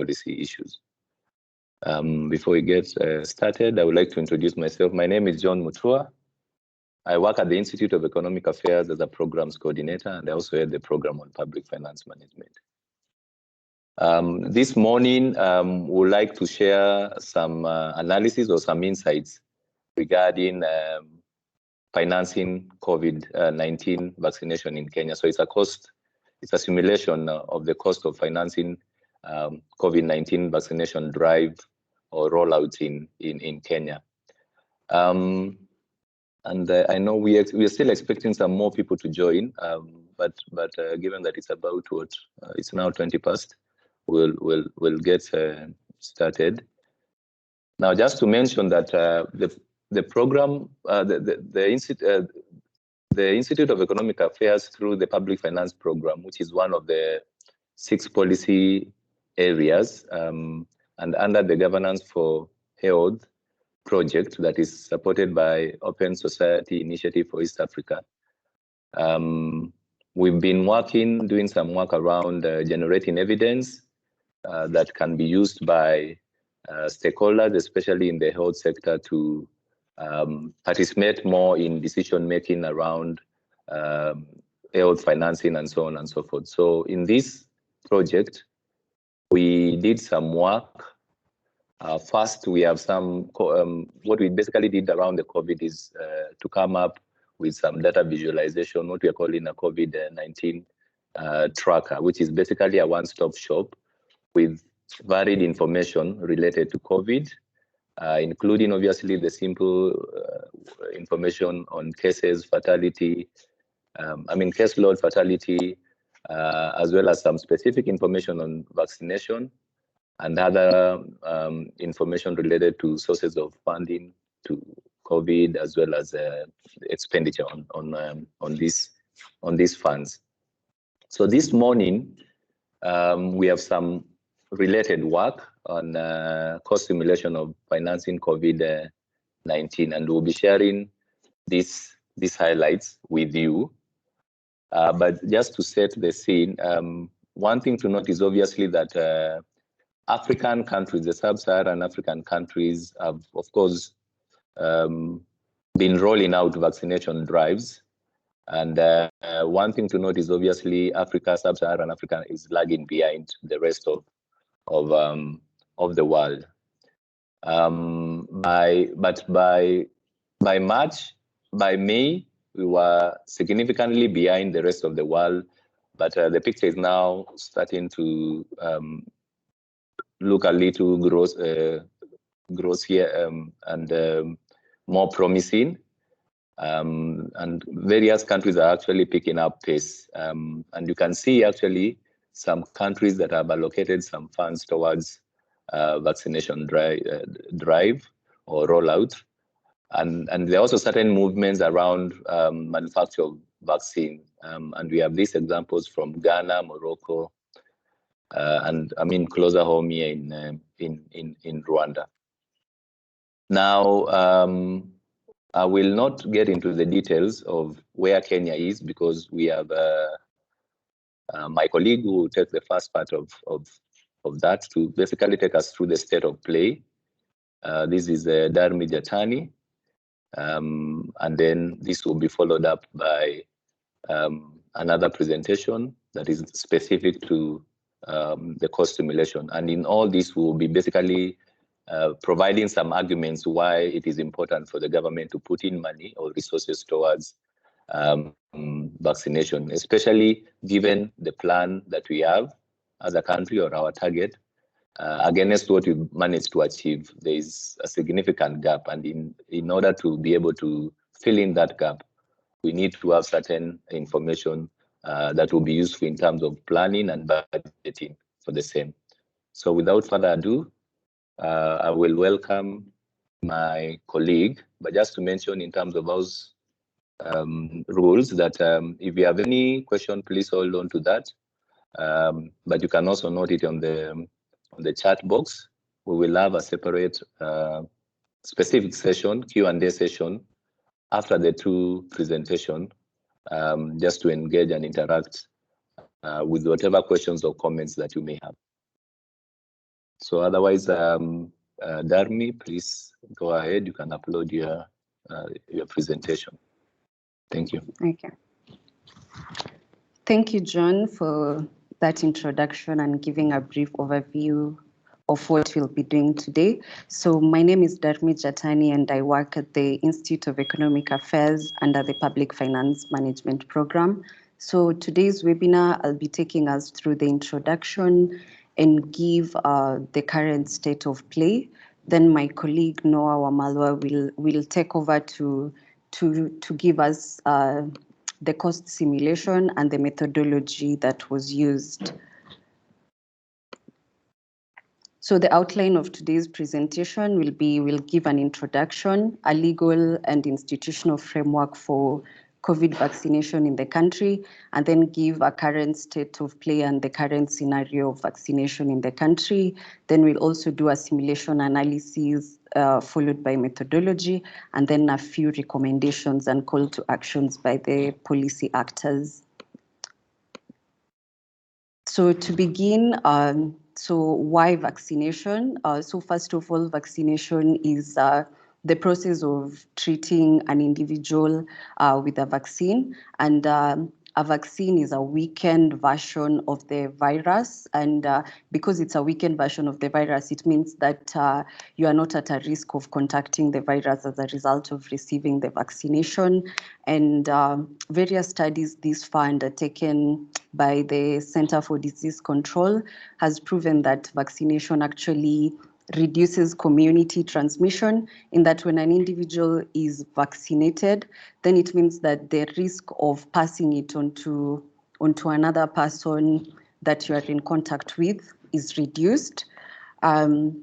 policy issues. Before we get started, I would like to introduce myself. My name is John Mutua. I work at the Institute of Economic Affairs as a programs coordinator, and I also head the program on public finance management. This morning, we would like to share some analysis or some insights regarding financing COVID-19 vaccination in Kenya. So it's a simulation of the cost of financing COVID-19 vaccination drive or rollout in Kenya. And I know we are still expecting some more people to join, but given that it's about it's now 20 past, we'll get started. Now, just to mention that the program, the Institute of Economic Affairs through the Public Finance Program, which is one of the 6 policy areas, and under the Governance for Health project that is supported by Open Society Initiative for East Africa. We've been doing some work around generating evidence that can be used by stakeholders, especially in the health sector, to participate more in decision making around health financing and so on and so forth. So in this project, we did some work. First, we have what we basically did around the COVID is to come up with some data visualization, what we are calling a COVID-19 tracker, which is basically a one-stop shop with varied information related to COVID, including obviously the simple information on cases, fatality, case load, fatality, as well as some specific information on vaccination and other information related to sources of funding to COVID, as well as expenditure on these funds. So this morning, we have some related work on cost simulation of financing COVID-19, and we'll be sharing these highlights with you. But just to set the scene, one thing to note is obviously that African countries, the sub-Saharan African countries, have, of course, been rolling out vaccination drives. And one thing to note is obviously sub-Saharan Africa is lagging behind the rest of the world. By May, we were significantly behind the rest of the world, but the picture is now starting to look a little gross here and more promising. And various countries are actually picking up pace. And you can see actually some countries that have allocated some funds towards vaccination drive or rollout. And there are also certain movements around manufacture of vaccine. And we have these examples from Ghana, Morocco, and closer home here in Rwanda. Now, I will not get into the details of where Kenya is because we have my colleague who will take the first part of that to basically take us through the state of play. This is Dharmi Jatani, and then this will be followed up by another presentation that is specific to the cost simulation. And in all this, we will be basically providing some arguments why it is important for the government to put in money or resources towards vaccination, especially given the plan that we have as a country or our target against what we've managed to achieve. There is a significant gap, and in order to be able to fill in that gap, we need to have certain information that will be useful in terms of planning and budgeting for the same. So without further ado, I will welcome my colleague, but just to mention in terms of those rules that if you have any question, please hold on to that. But you can also note it on the chat box. We will have a separate specific session, Q&A session, after the 2 presentations, just to engage and interact with whatever questions or comments that you may have. So otherwise, Darmi, please go ahead. You can upload your presentation. Thank you. Okay. Thank you, John, for that introduction and giving a brief overview of what we'll be doing today. So my name is Darmi Jatani, and I work at the Institute of Economic Affairs under the Public Finance Management Program. So today's webinar, I'll be taking us through the introduction and give the current state of play. Then my colleague Noah Wamalwa will take over to give us the cost simulation and the methodology that was used. So the outline of today's presentation will give an introduction, a legal and institutional framework for COVID vaccination in the country, and then give a current state of play and the current scenario of vaccination in the country. Then we'll also do a simulation analysis followed by methodology, and then a few recommendations and call to actions by the policy actors. So to begin, so why vaccination? So first of all, vaccination is the process of treating an individual with a vaccine, and a vaccine is a weakened version of the virus, and because it's a weakened version of the virus, it means that you are not at a risk of contacting the virus as a result of receiving the vaccination. And various studies this far undertaken by the Center for Disease Control has proven that vaccination actually reduces community transmission, in that when an individual is vaccinated, then it means that the risk of passing it onto another person that you are in contact with is reduced. The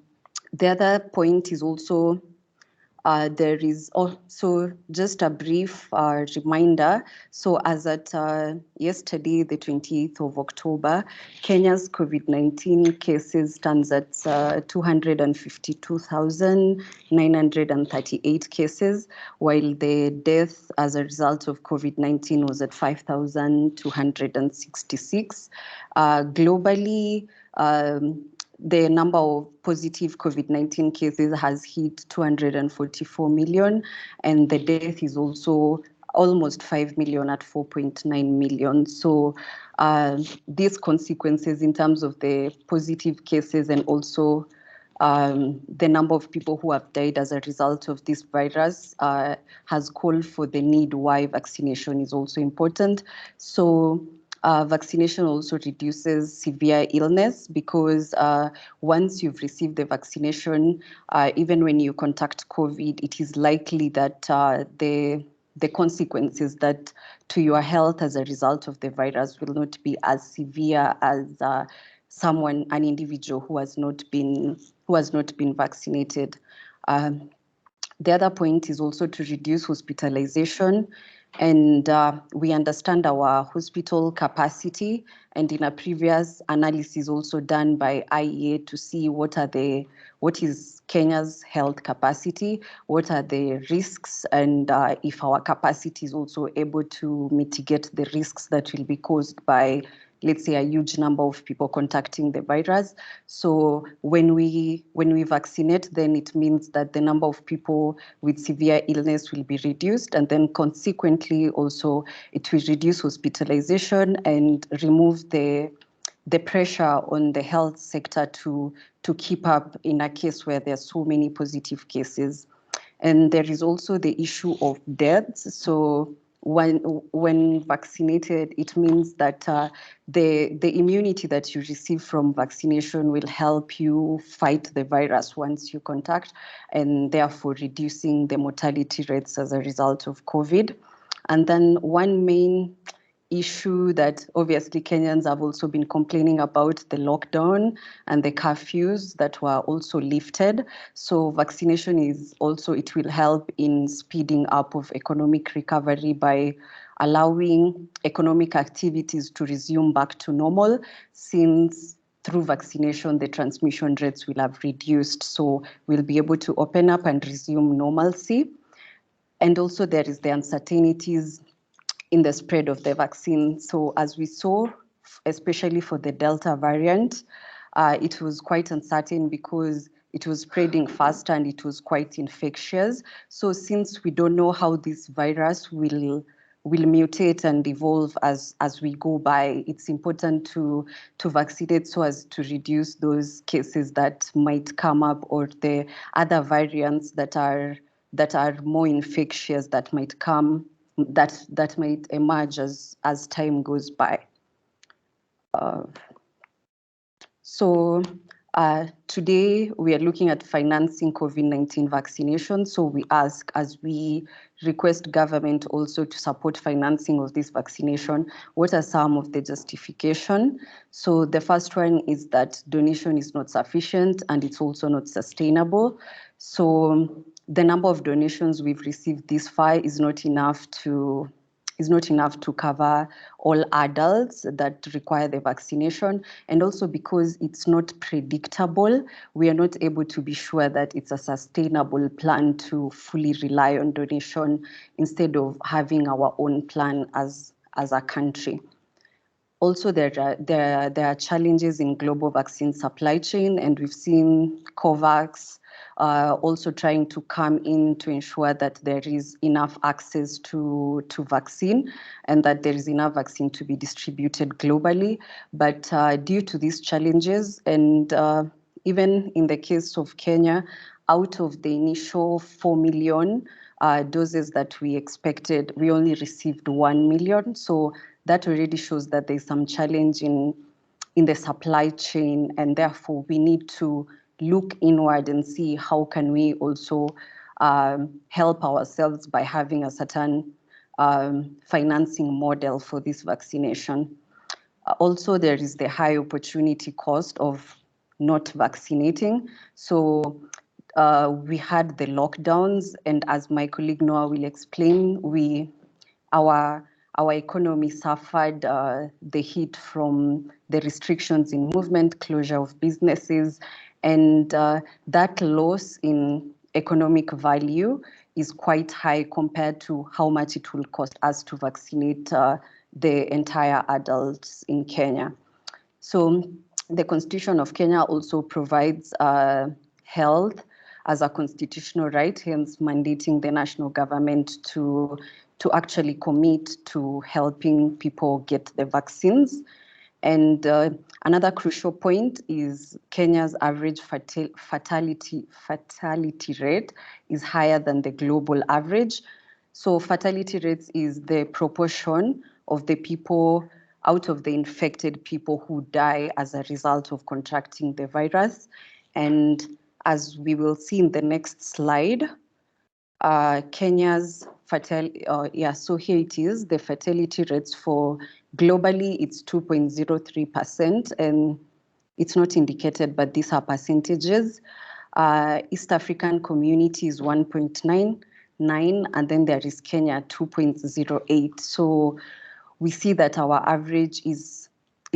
other point is also there is also just a brief reminder. So as at yesterday, the 28th of October, Kenya's COVID-19 cases stands at 252,938 cases, while the death as a result of COVID-19 was at 5,266. Globally, the number of positive COVID-19 cases has hit 244 million, and the death is also almost 5 million at 4.9 million. So these consequences in terms of the positive cases and also the number of people who have died as a result of this virus has called for the need why vaccination is also important. So vaccination also reduces severe illness, because once you've received the vaccination, even when you contact COVID, it is likely that the consequences that to your health as a result of the virus will not be as severe as an individual who has not been vaccinated. The other point is also to reduce hospitalization, and we understand our hospital capacity, and in a previous analysis also done by IEA to see what is Kenya's health capacity, what are the risks, and if our capacity is also able to mitigate the risks that will be caused by, let's say, a huge number of people contacting the virus. So when we vaccinate, then it means that the number of people with severe illness will be reduced, and then consequently also it will reduce hospitalization and remove the pressure on the health sector to keep up in a case where there are so many positive cases. And there is also the issue of deaths. So when vaccinated, it means that the immunity that you receive from vaccination will help you fight the virus once you contact, and therefore reducing the mortality rates as a result of COVID. And then one main issue that obviously Kenyans have also been complaining about, the lockdown and the curfews that were also lifted. So vaccination is also, it will help in speeding up of economic recovery by allowing economic activities to resume back to normal, since through vaccination, the transmission rates will have reduced. So we'll be able to open up and resume normalcy. And also there is the uncertainties in the spread of the vaccine. So as we saw, especially for the Delta variant, it was quite uncertain because it was spreading faster and it was quite infectious. So since we don't know how this virus will mutate and evolve as we go by, it's important to vaccinate so as to reduce those cases that might come up, or the other variants that are more infectious that might come, that might emerge as time goes by. So today we are looking at financing COVID-19 vaccination. So we ask, as we request government also to support financing of this vaccination, what are some of the justification? So the first one is that donation is not sufficient and it's also not sustainable. So the number of donations we've received this far is not enough to cover all adults that require the vaccination. And also because it's not predictable, we are not able to be sure that it's a sustainable plan to fully rely on donation instead of having our own plan as a country. Also, there are challenges in global vaccine supply chain, and we've seen COVAX also trying to come in to ensure that there is enough access to vaccine and that there is enough vaccine to be distributed globally. But due to these challenges, and even in the case of Kenya, out of the initial 4 million doses that we expected, we only received 1 million. So that already shows that there's some challenge in the supply chain, and therefore we need to look inward and see how can we also help ourselves by having a certain financing model for this vaccination. Also, there is the high opportunity cost of not vaccinating. So we had the lockdowns, and as my colleague Noah will explain, our economy suffered the hit from the restrictions in movement, closure of businesses, and that loss in economic value is quite high compared to how much it will cost us to vaccinate the entire adults in Kenya. So the Constitution of Kenya also provides health as a constitutional right, hence mandating the national government to actually commit to helping people get the vaccines. And another crucial point is Kenya's average fatality rate is higher than the global average. So fatality rates is the proportion of the people out of the infected people who die as a result of contracting the virus. And as we will see in the next slide, Kenya's fatality, so here it is, the fatality rates for globally, it's 2.03%, and it's not indicated, but these are percentages. East African community is 1.99, and then there is Kenya, 2.08. So we see that our average is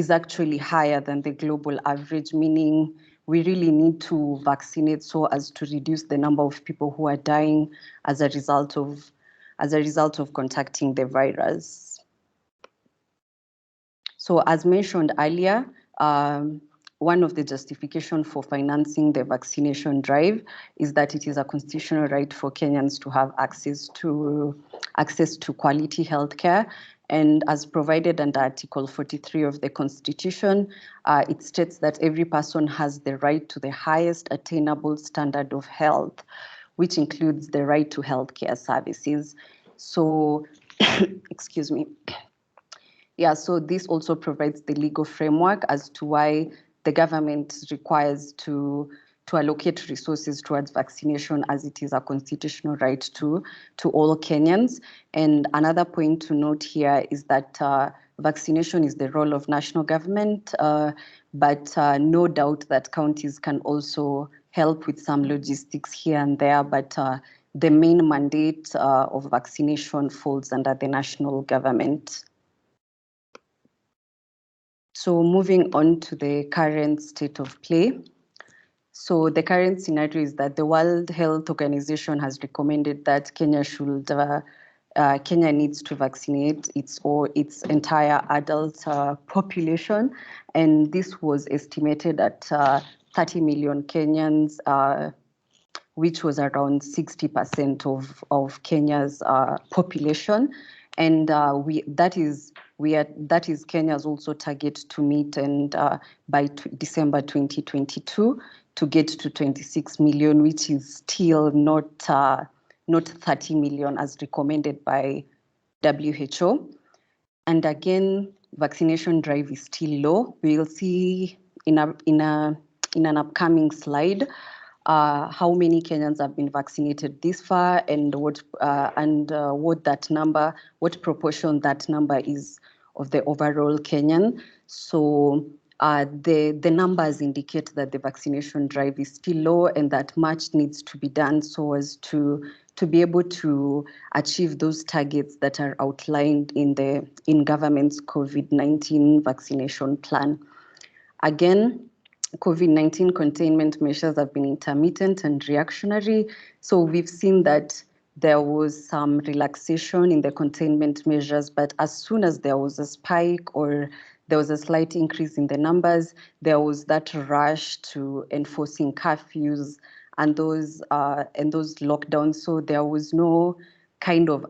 actually higher than the global average, meaning we really need to vaccinate so as to reduce the number of people who are dying as a result of contracting the virus. So as mentioned earlier, one of the justification for financing the vaccination drive is that it is a constitutional right for Kenyans to have access to quality healthcare. And as provided under Article 43 of the Constitution, it states that every person has the right to the highest attainable standard of health, which includes the right to healthcare services. So, excuse me. Yeah, so this also provides the legal framework as to why the government requires to allocate resources towards vaccination, as it is a constitutional right to all Kenyans. And another point to note here is that vaccination is the role of national government, but no doubt that counties can also help with some logistics here and there, but the main mandate of vaccination falls under the national government. So moving on to the current state of play. So the current scenario is that the World Health Organization has recommended that Kenya should Kenya needs to vaccinate its entire adult population, and this was estimated at 30 million Kenyans, which was around 60% of Kenya's population, and that is Kenya's also target to meet, and by December 2022 to get to 26 million, which is still not 30 million as recommended by WHO. And again, vaccination drive is still low. We'll see in an upcoming slide how many Kenyans have been vaccinated this far, and what proportion that number is of the overall Kenyan. So the numbers indicate that the vaccination drive is still low, and that much needs to be done so as to be able to achieve those targets that are outlined in government's COVID-19 vaccination plan. Again, COVID-19 containment measures have been intermittent and reactionary. So we've seen that there was some relaxation in the containment measures, but as soon as there was a spike or there was a slight increase in the numbers, there was that rush to enforcing curfews and those lockdowns. So there was no kind of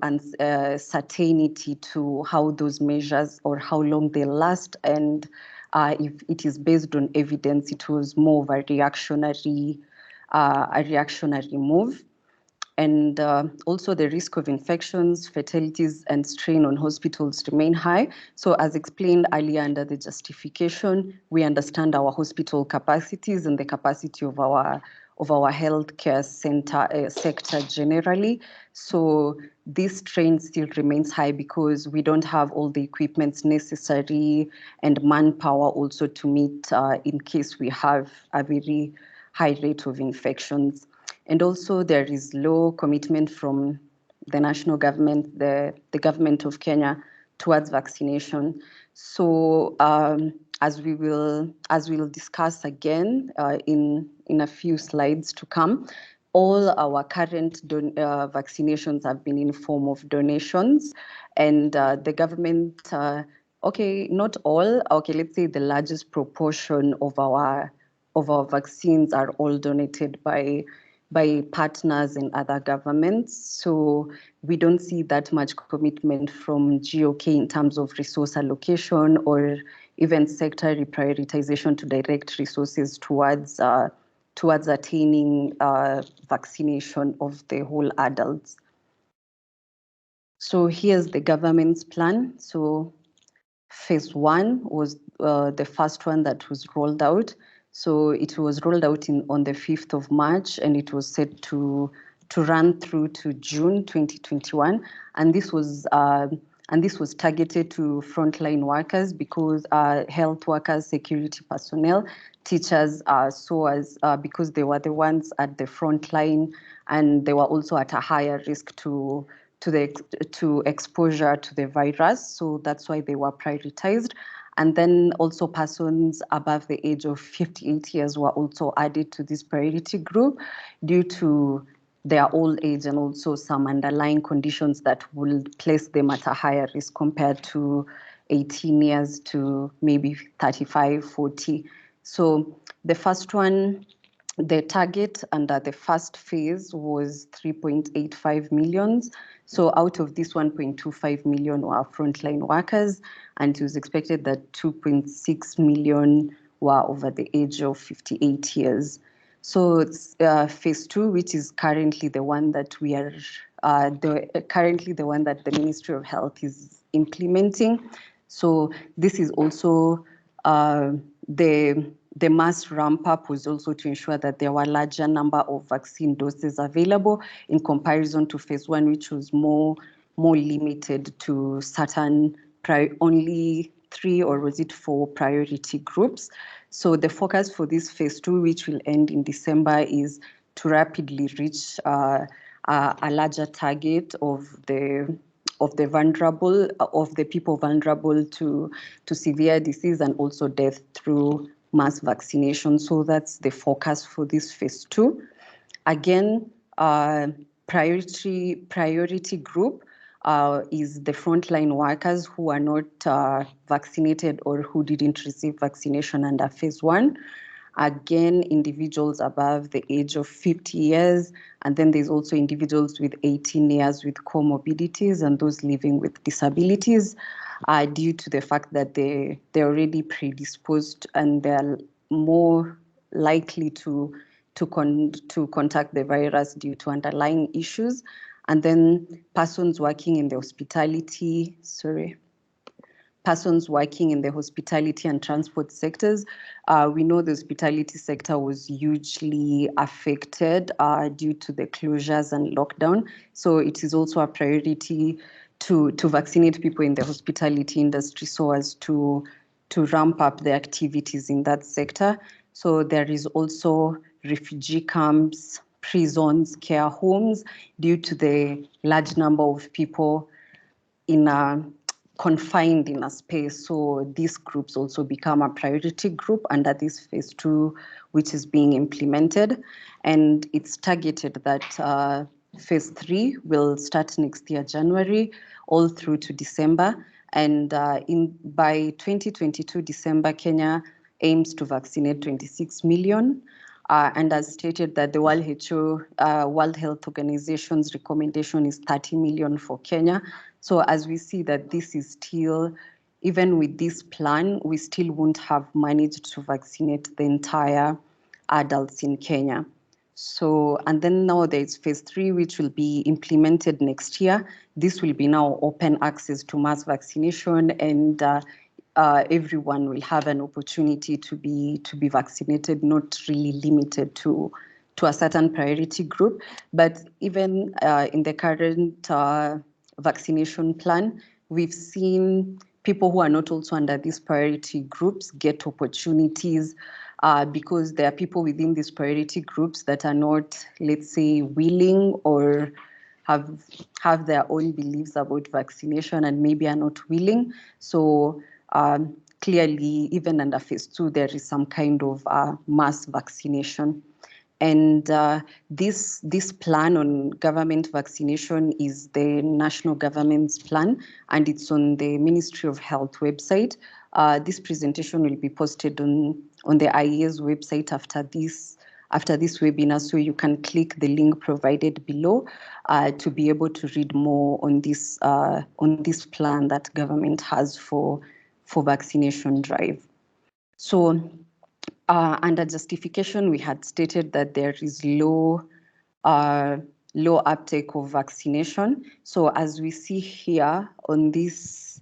certainty to how those measures or how long they last, and if it is based on evidence, it was more of a reactionary move. And also the risk of infections, fatalities, and strain on hospitals remain high. So as explained earlier under the justification, we understand our hospital capacities and the capacity of our healthcare sector generally. So this strain still remains high because we don't have all the equipments necessary and manpower also to meet in case we have a very high rate of infections. And also there is low commitment from the national government, the government of Kenya, towards vaccination. So as we will discuss again in a few slides to come, all our current vaccinations have been in form of donations, and the government, not all, let's say the largest proportion of our vaccines are all donated by partners and other governments. So we don't see that much commitment from GOK in terms of resource allocation or even sector reprioritization to direct resources towards attaining vaccination of the whole adults. So here's the government's plan. So phase 1 was the first one that was rolled out. So it was rolled out on the 5th of March, and it was set to run through to June 2021. And this was targeted to frontline workers, because health workers, security personnel, teachers, because they were the ones at the front line, and they were also at a higher risk to exposure to the virus. So that's why they were prioritized. And then also persons above the age of 58 years were also added to this priority group due to their old age and also some underlying conditions that will place them at a higher risk compared to 18 years to maybe 35, 40. So the first one, the target under the first phase was 3.85 million. So out of this 1.25 million were frontline workers, and it was expected that 2.6 million were over the age of 58 years. So it's phase 2, which is currently the one that we are the one that the Ministry of Health is implementing. So this is also the mass ramp up was also to ensure that there were a larger number of vaccine doses available in comparison to phase 1, which was more limited to certain only 3 or was it 4 priority groups. So the focus for this phase 2, which will end in December, is to rapidly reach a larger target of the vulnerable, of the people vulnerable to severe disease and also death through mass vaccination. So that's the focus for this phase 2. Again, priority group is the frontline workers who are not vaccinated or who didn't receive vaccination under phase 1. Again, individuals above the age of 50 years, and then there's also individuals with 18 years with comorbidities and those living with disabilities, due to the fact that they're already predisposed and they're more likely to contact the virus due to underlying issues. And then persons working in the hospitality and transport sectors. We know the hospitality sector was hugely affected due to the closures and lockdown. So it is also a priority to vaccinate people in the hospitality industry so as to ramp up the activities in that sector. So there is also refugee camps, prisons, care homes, due to the large number of people confined in a space. So these groups also become a priority group under this phase 2, which is being implemented. And it's targeted that phase 3 will start next year, January, all through to December. And by 2022 December, Kenya aims to vaccinate 26 million. And as stated that the World Health Organization's recommendation is 30 million for Kenya. So as we see that this is still, even with this plan, we still won't have managed to vaccinate the entire adults in Kenya. So, and then now there's phase 3, which will be implemented next year. This will be now open access to mass vaccination, and everyone will have an opportunity to be vaccinated, not really limited to a certain priority group. But even in the current vaccination plan, we've seen people who are not also under these priority groups get opportunities because there are people within these priority groups that are not, let's say, willing or have their own beliefs about vaccination and maybe are not willing. So clearly, even under phase 2, there is some kind of mass vaccination. And this plan on government vaccination is the national government's plan, and it's on the Ministry of Health website. This presentation will be posted on the IEA's website after this webinar, so you can click the link provided below to be able to read more on this plan that government has for vaccination drive. So under justification, we had stated that there is low uptake of vaccination. So as we see here on this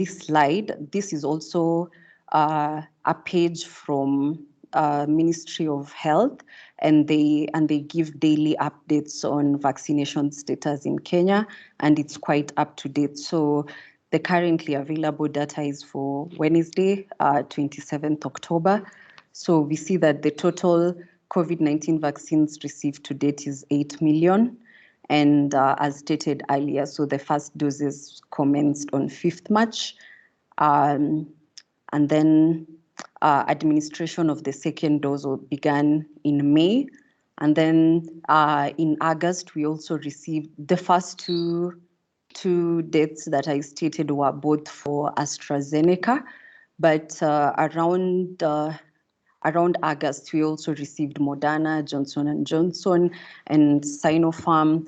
slide, this is also a page from Ministry of Health, and they give daily updates on vaccination status in Kenya, and it's quite up to date. So the currently available data is for Wednesday, 27th October. So we see that the total COVID-19 vaccines received to date is 8 million. And as stated earlier, so the first doses commenced on 5th March. And then administration of the second dose began in May. And then in August, we also received the first two dates that I stated were both for AstraZeneca, but around August, we also received Moderna, Johnson & Johnson, and Sinopharm,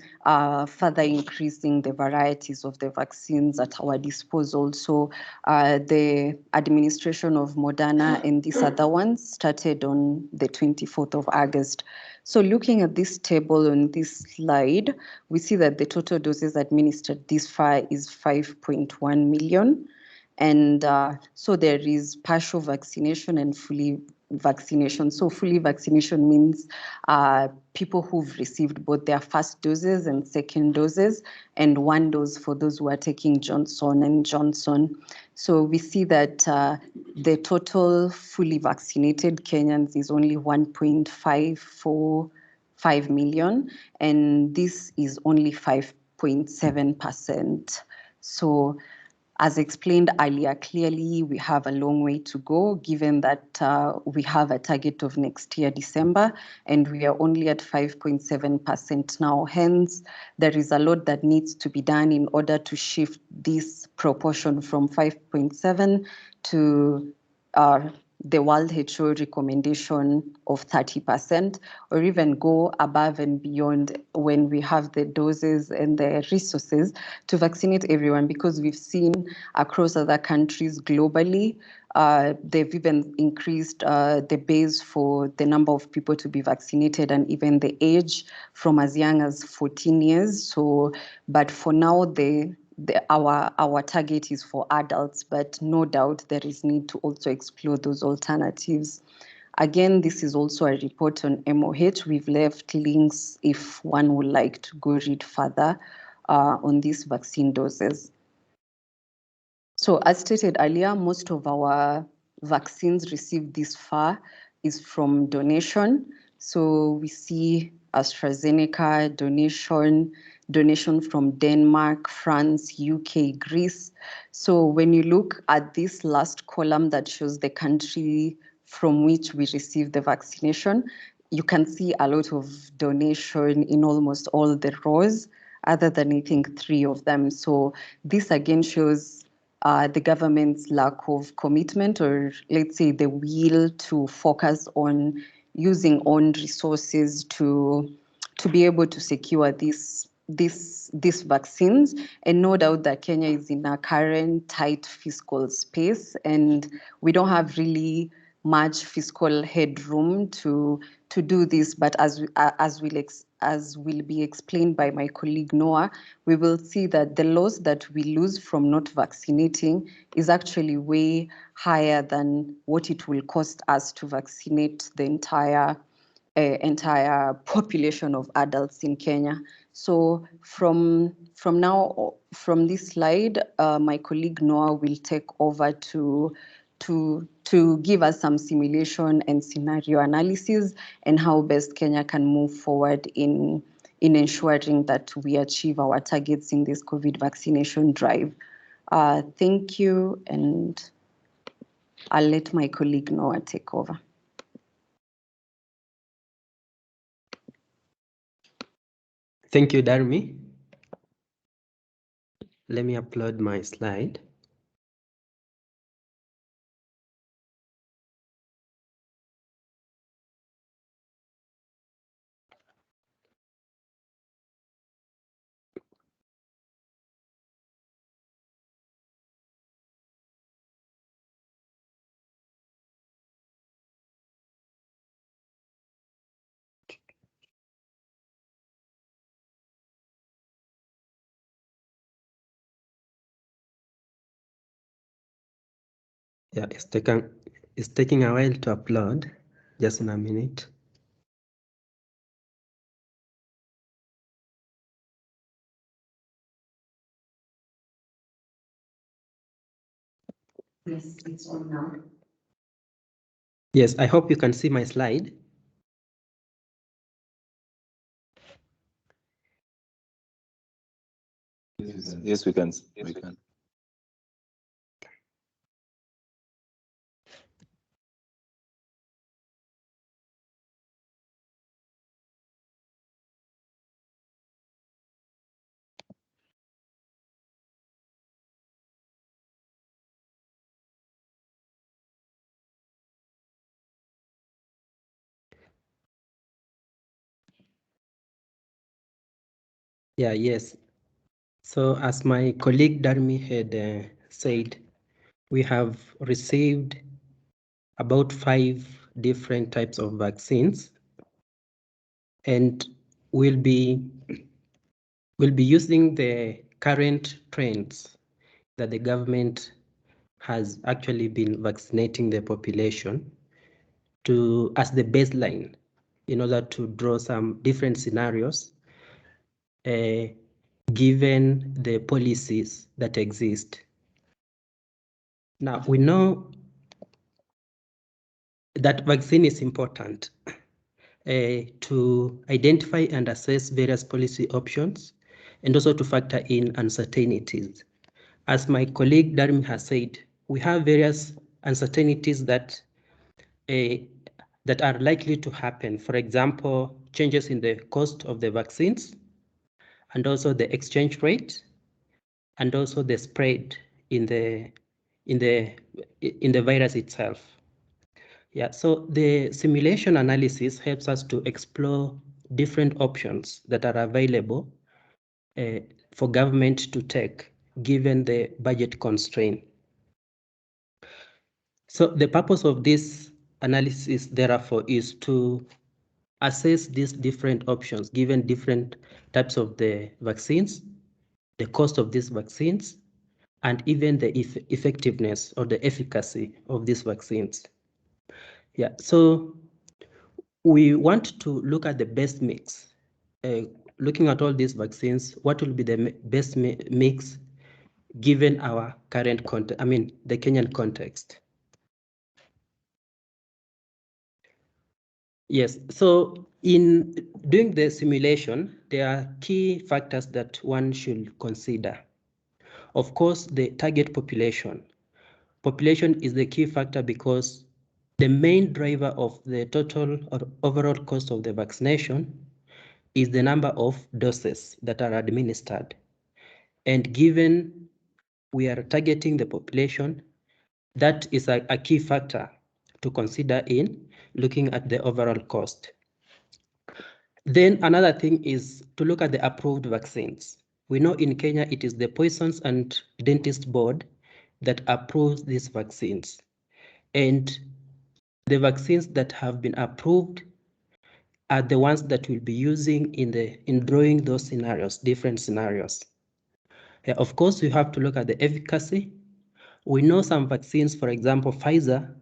further increasing the varieties of the vaccines at our disposal. So the administration of Moderna and these other ones started on the 24th of August. So looking at this table on this slide, we see that the total doses administered this far is 5.1 million. And so there is partial vaccination and fully vaccination. So fully vaccination means people who've received both their first doses and second doses, and 1 dose for those who are taking Johnson & Johnson. So we see that the total fully vaccinated Kenyans is only 1.545 million, and this is only 5.7%. So As explained earlier, clearly we have a long way to go, given that we have a target of next year, December, and we are only at 5.7% now. Hence, there is a lot that needs to be done in order to shift this proportion from 5.7 to the World WHO recommendation of 30%, or even go above and beyond when we have the doses and the resources to vaccinate everyone, because we've seen across other countries globally, they've even increased the base for the number of people to be vaccinated and even the age from as young as 14 years. So, but for now, our target is for adults, but no doubt there is need to also explore those alternatives. Again, this is also a report on MOH. We've left links if one would like to go read further on these vaccine doses. So as stated earlier, most of our vaccines received this far is from donation. So we see AstraZeneca donation from Denmark, France, UK, Greece. So when you look at this last column that shows the country from which we received the vaccination, you can see a lot of donation in almost all the rows, other than I think 3 of them. So this again shows the government's lack of commitment, or let's say the will to focus on using own resources to be able to secure these vaccines. And no doubt that Kenya is in a current tight fiscal space, and we don't have really much fiscal headroom to do this. But as will be explained by my colleague Noah, we will see that the loss that we lose from not vaccinating is actually way higher than what it will cost us to vaccinate the entire population of adults in Kenya. So from this slide, my colleague Noah will take over to give us some simulation and scenario analysis and how best Kenya can move forward in ensuring that we achieve our targets in this COVID vaccination drive. Thank you, and I'll let my colleague Noah take over. Thank you, Darmi. Let me upload my slide. Yeah, it's taking a while to upload. Just in a minute. Yes, it's on now. Yes, I hope you can see my slide. Yes, we can. We can. Yeah, yes. So as my colleague Darmi had said, we have received about 5 different types of vaccines, and we'll be using the current trends that the government has actually been vaccinating the population as the baseline in order to draw some different scenarios given the policies that exist. Now, we know that vaccine is important to identify and assess various policy options, and also to factor in uncertainties as my colleague Darmi has said, we have various uncertainties that are likely to happen. For example, changes in the cost of the vaccines, and also the exchange rate, and also the spread in the virus itself. Yeah, so the simulation analysis helps us to explore different options that are available for government to take given the budget constraint. So the purpose of this analysis, therefore, is to assess these different options given different types of the vaccines, the cost of these vaccines, and even the effectiveness or the efficacy of these vaccines. Yeah, so we want to look at the best mix. Looking at all these vaccines, what will be the best mix given our current context, the Kenyan context? Yes, so in doing the simulation, there are key factors that one should consider. Of course, the target population. Population is the key factor because the main driver of the total or overall cost of the vaccination is the number of doses that are administered. And given we are targeting the population, that is a key factor to consider in looking at the overall cost. Then another thing is to look at the approved vaccines. We know in Kenya it is the Poisons and Dentists Board that approves these vaccines. And the vaccines that have been approved are the ones that we'll be using in drawing those scenarios, different scenarios. Yeah, of course, you have to look at the efficacy. We know some vaccines, for example, Pfizer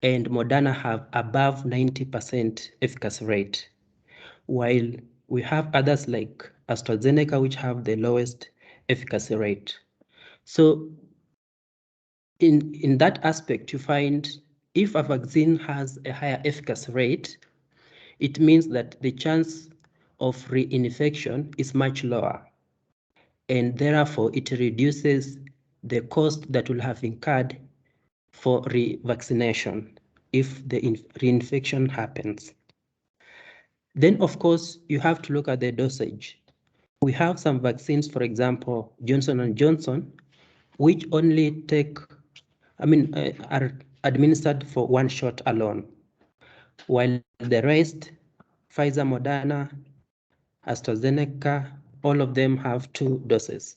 and Moderna have above 90% efficacy rate, while we have others like AstraZeneca, which have the lowest efficacy rate. So in that aspect, you find if a vaccine has a higher efficacy rate, it means that the chance of reinfection is much lower, and therefore it reduces the cost that will have incurred for revaccination if the reinfection happens. Then, of course, you have to look at the dosage. We have some vaccines, for example, Johnson & Johnson, which only are administered for one shot alone, while the rest, Pfizer, Moderna, AstraZeneca, all of them have 2 doses.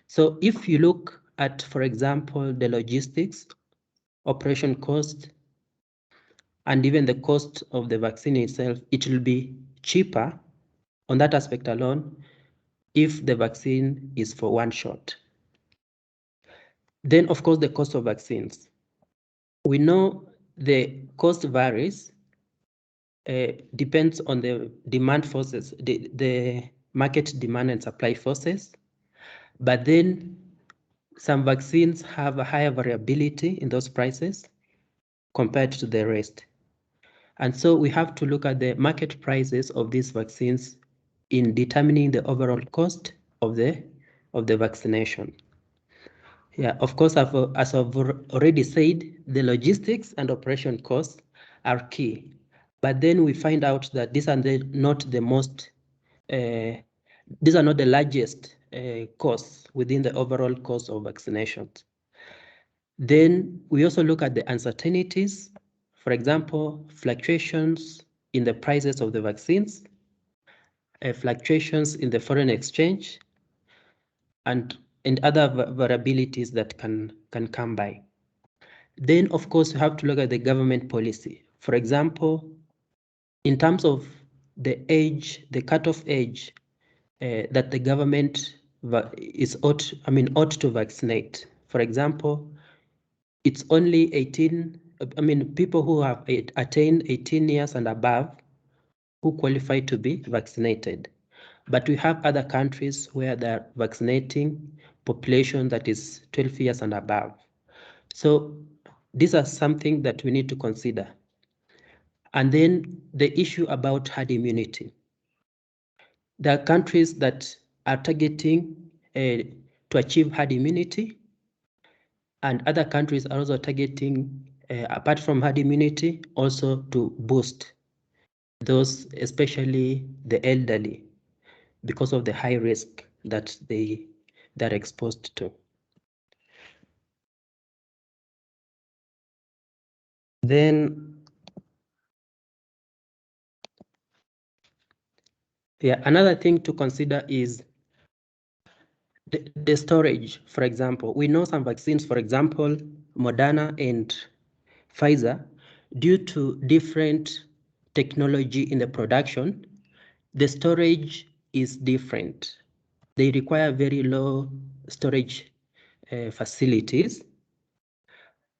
So if you look at, for example, the logistics, operation cost, and even the cost of the vaccine itself, it will be cheaper on that aspect alone if the vaccine is for one shot. Then, of course, the cost of vaccines. We know the cost varies, depends on the demand forces, the market demand and supply forces. But then some vaccines have a higher variability in those prices compared to the rest. And so we have to look at the market prices of these vaccines in determining the overall cost of the vaccination. Yeah, of course, as I've already said, the logistics and operation costs are key. But then we find out that these are not the largest costs within the overall cost of vaccinations. Then we also look at the uncertainties, for example, fluctuations in the prices of the vaccines, fluctuations in the foreign exchange, and other variabilities that can come by. Then, of course, you have to look at the government policy. For example, in terms of the age, the cutoff age that the government ought to vaccinate. For example, it's only 18, people who have attained 18 years and above who qualify to be vaccinated. But we have other countries where they're vaccinating population that is 12 years and above. So these are something that we need to consider. And then the issue about herd immunity. There are countries that are targeting to achieve herd immunity. And other countries are also targeting, apart from herd immunity, also to boost those, especially the elderly, because of the high risk that they're exposed to. Then, yeah, another thing to consider is the storage. For example, we know some vaccines, for example, Moderna and Pfizer, due to different technology in the production, the storage is different. They require very low storage facilities.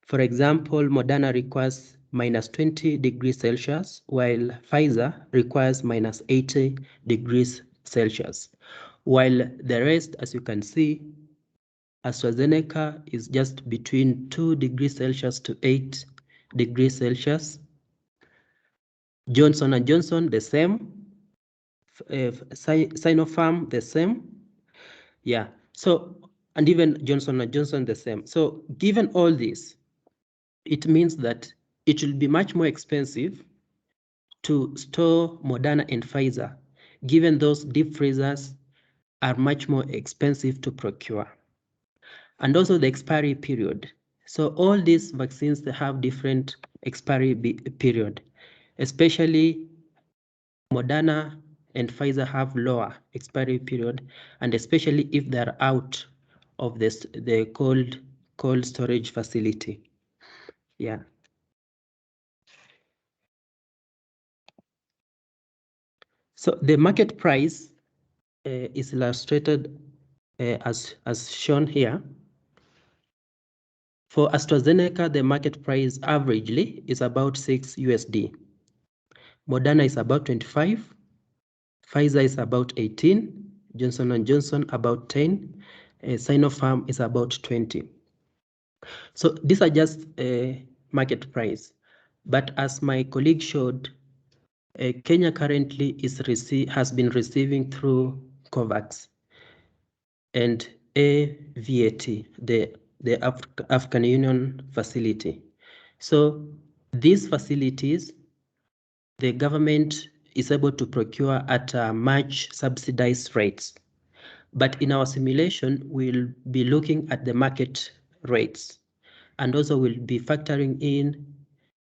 For example, Moderna requires minus 20 degrees Celsius, while Pfizer requires minus 80 degrees Celsius. While the rest, as you can see, AstraZeneca is just between 2 degrees Celsius to 8 degrees Celsius. Johnson & Johnson, the same. Sinopharm, the same. Yeah, so, and even Johnson & Johnson, the same. So given all this, it means that it will be much more expensive to store Moderna and Pfizer, given those deep freezers are much more expensive to procure. And also the expiry period. So all these vaccines, they have different expiry period, especially Moderna and Pfizer have lower expiry period, and especially if they're out of the cold storage facility. Yeah. So the market price is illustrated as shown here. For AstraZeneca, the market price averagely is about $6. Moderna is about 25. Pfizer is about 18. Johnson & Johnson about 10. Sinopharm is about 20. So these are just market price. But as my colleague showed, Kenya currently has been receiving through COVAX and AVAT, the African Union facility. So these facilities, the government is able to procure at much subsidized rates. But in our simulation, we'll be looking at the market rates, and also we'll be factoring in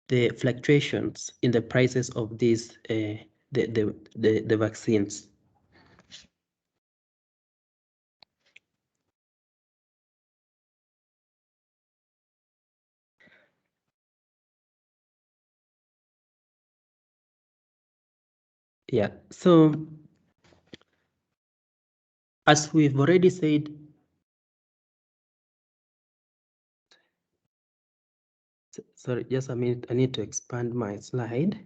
the fluctuations in the prices of these the vaccines. Yeah, so as we've already said, sorry, just a minute, I need to expand my slide.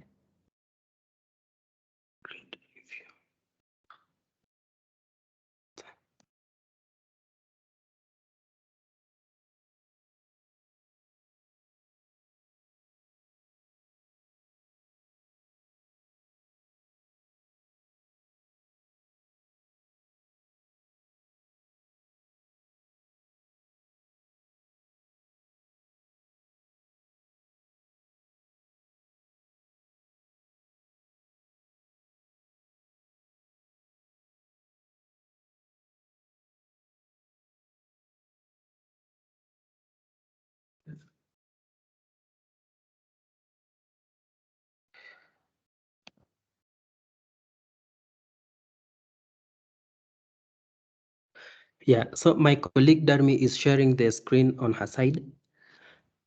Yeah, so my colleague Darmi is sharing the screen on her side.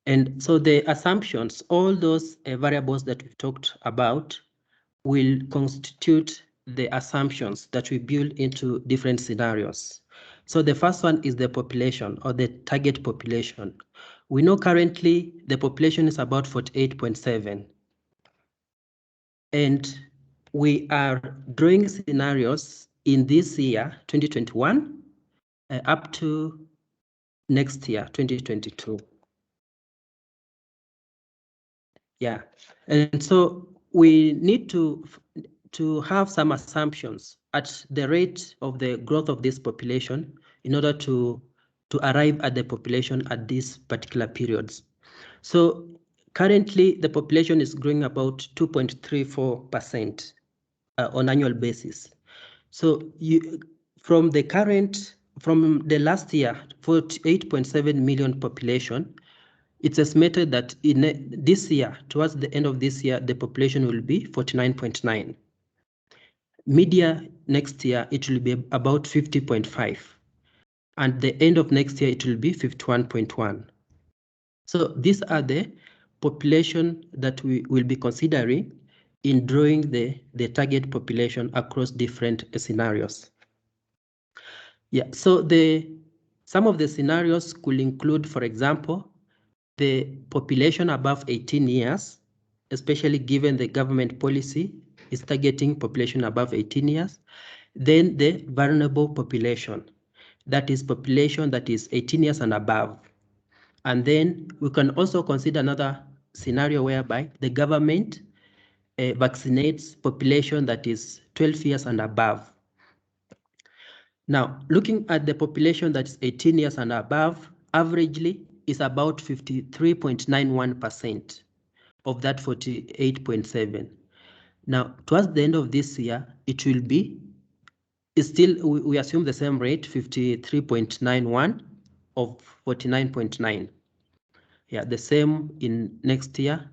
And so the assumptions, all those variables that we've talked about will constitute the assumptions that we build into different scenarios. So the first one is the population or the target population. We know currently the population is about 48.7. And we are drawing scenarios in this year, 2021, up to next year, 2022. Yeah, and so we need to have some assumptions at the rate of the growth of this population. in order to arrive at the population at these particular periods. So currently, the population is growing about 2.34% on annual basis. So from the last year, 48.7 million population, it's estimated that in this year, towards the end of this year, the population will be 49.9. Mid-year next year, it will be about 50.5. And the end of next year, it will be 51.1. So these are the population that we will be considering in drawing the target population across different scenarios. Yeah, so some of the scenarios could include, for example, the population above 18 years, especially given the government policy is targeting population above 18 years. Then the vulnerable population, that is population that is 18 years and above. And then we can also consider another scenario whereby the government vaccinates population that is 12 years and above. Now, looking at the population that is 18 years and above, averagely is about 53.91% of that 48.7. Now, towards the end of this year, it will be still, we assume the same rate, 53.91 of 49.9. Yeah, the same in next year,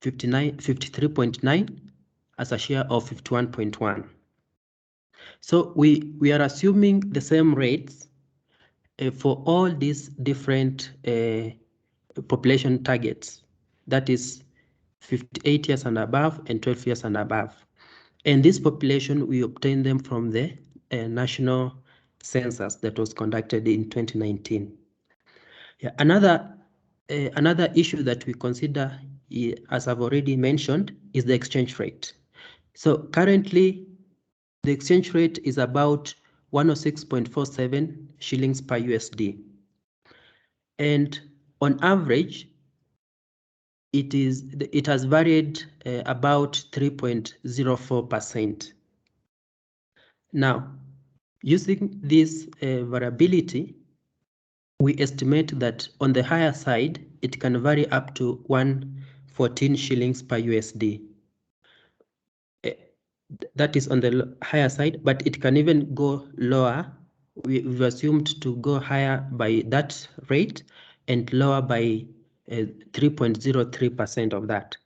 53.9 as a share of 51.1. So we are assuming the same rates for all these different population targets, that is 58 years and above and 12 years and above. And this population, we obtain them from the national census that was conducted in 2019. Yeah, another issue that we consider, as I've already mentioned, is the exchange rate. So currently, the exchange rate is about 106.47 shillings per USD. And on average, it has varied about 3.04%. Now, using this variability, we estimate that on the higher side, it can vary up to 114 shillings per USD. That is on the higher side, but it can even go lower. We've assumed to go higher by that rate and lower by 3.03% of that.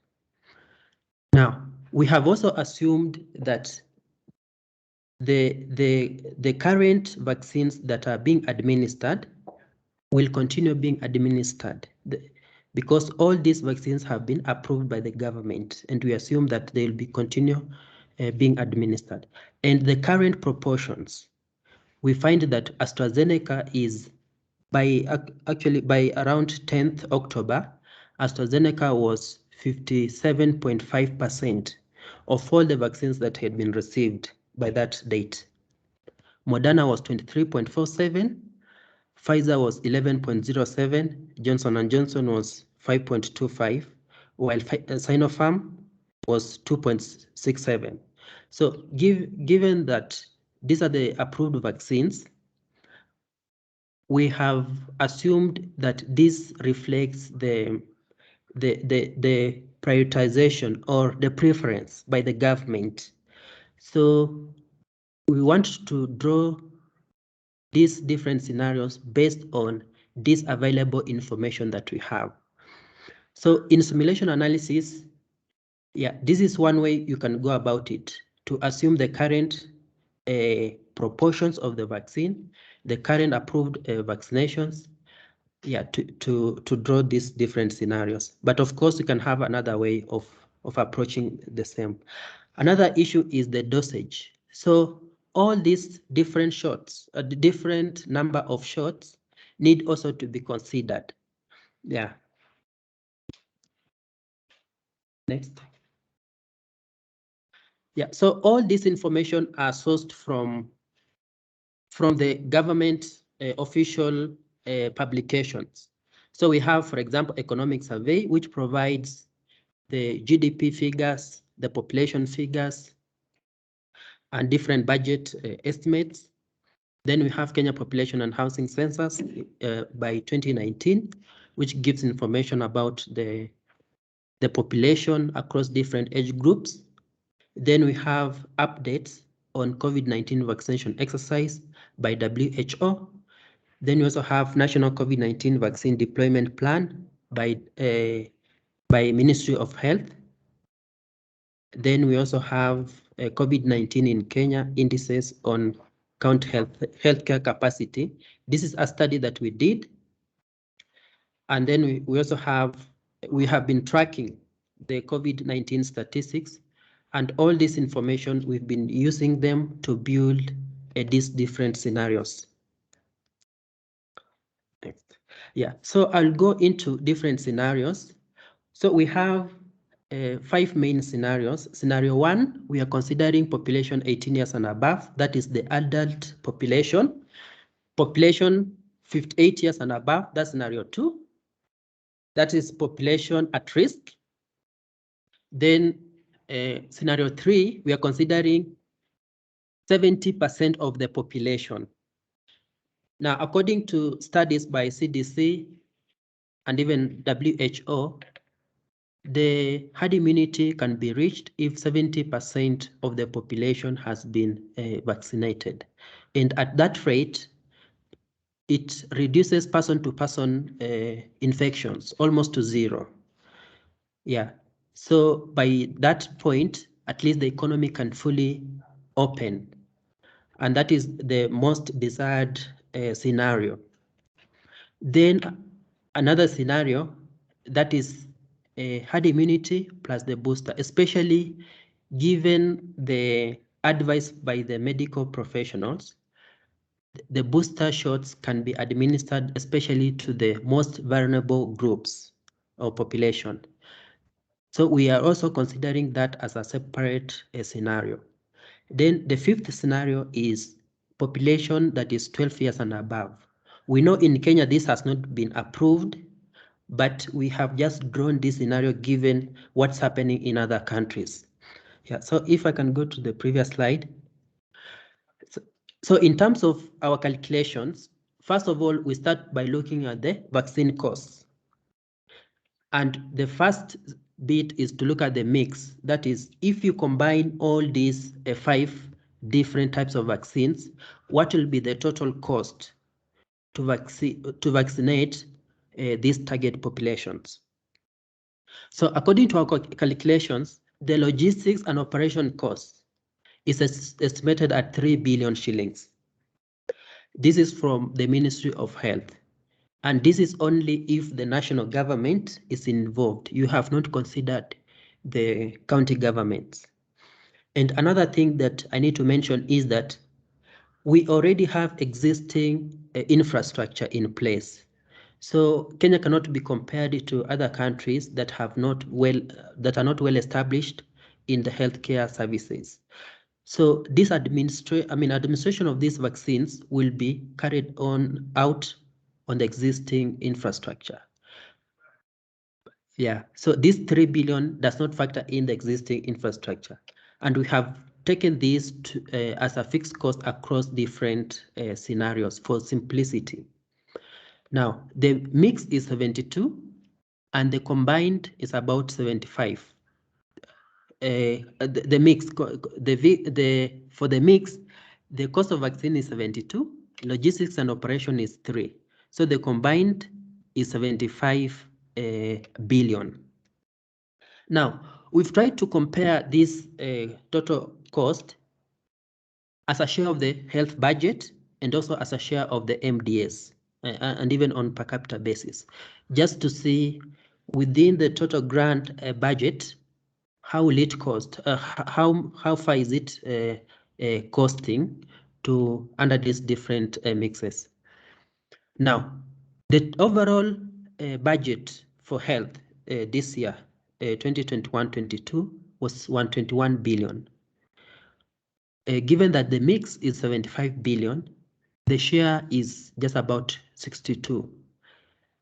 Now, we have also assumed that the current vaccines that are being administered will continue being administered because all these vaccines have been approved by the government, and we assume that they will be continue being administered. And the current proportions, we find that AstraZeneca is by around 10th October, AstraZeneca was 57.5% of all the vaccines that had been received by that date. Moderna was 23.47%, Pfizer was 11.07%, Johnson & Johnson was 5.25%, while Sinopharm was 2.67%. So given that these are the approved vaccines, we have assumed that this reflects the prioritization or the preference by the government. So we want to draw these different scenarios based on this available information that we have. So in simulation analysis, yeah, this is one way you can go about it, to assume the current proportions of the vaccine, the current approved vaccinations, yeah, to draw these different scenarios. But of course, you can have another way of approaching the same. Another issue is the dosage. So all these different shots, the different number of shots need also to be considered. Yeah. Next. Yeah, so all this information are sourced from the government official publications. So we have, for example, Economic Survey, which provides the GDP figures, the population figures, and different budget estimates. Then we have Kenya Population and Housing Census by 2019, which gives information about the population across different age groups. Then we have updates on COVID-19 vaccination exercise by WHO. Then we also have National COVID-19 Vaccine Deployment Plan by Ministry of Health. Then we also have COVID-19 in Kenya indices on healthcare capacity. This is a study that we did. And then we also have been tracking the COVID-19 statistics, and all this information, we've been using them to build these different scenarios. Next. Yeah, so I'll go into different scenarios. So we have 5 main scenarios. Scenario 1, we are considering population 18 years and above. That is the adult population. Population 58 years and above, that's scenario 2. That is population at risk. Then scenario 3, we are considering 70% of the population. Now, according to studies by CDC and even WHO, the herd immunity can be reached if 70% of the population has been vaccinated. And at that rate, it reduces person-to-person infections almost to zero. Yeah, so by that point, at least the economy can fully open. And that is the most desired scenario. Then another scenario, that is herd immunity plus the booster, especially given the advice by the medical professionals. The booster shots can be administered especially to the most vulnerable groups or population. So we are also considering that as a separate scenario. Then the 5th scenario is population that is 12 years and above. We know in Kenya this has not been approved, but we have just drawn this scenario given what's happening in other countries. Yeah, so if I can go to the previous slide. So in terms of our calculations, first of all, we start by looking at the vaccine costs. And the first bit is to look at the mix. That is, if you combine all these 5 different types of vaccines, what will be the total cost to vaccinate these target populations? So according to our calculations, the logistics and operation costs is estimated at 3 billion shillings. This is from the Ministry of Health. And this is only if the national government is involved. You have not considered the county governments. And another thing that I need to mention is that we already have existing infrastructure in place. So Kenya cannot be compared to other countries that are not well established in the healthcare services. So this administration of these vaccines will be carried out on the existing infrastructure. Yeah, so this 3 billion does not factor in the existing infrastructure. And we have taken this as a fixed cost across different scenarios for simplicity. Now, the mix is 72 and the combined is about 75. The mix, for the mix, the cost of vaccine is 72, logistics and operation is 3. So the combined is 75 billion. Now, we've tried to compare this total cost as a share of the health budget and also as a share of the MDS and even on per capita basis, just to see within the total grant budget, how will it cost? How far is it costing to under these different mixes? Now, the overall budget for health this year, 2021-22, was 121 billion. Given that the mix is 75 billion, the share is just about 62.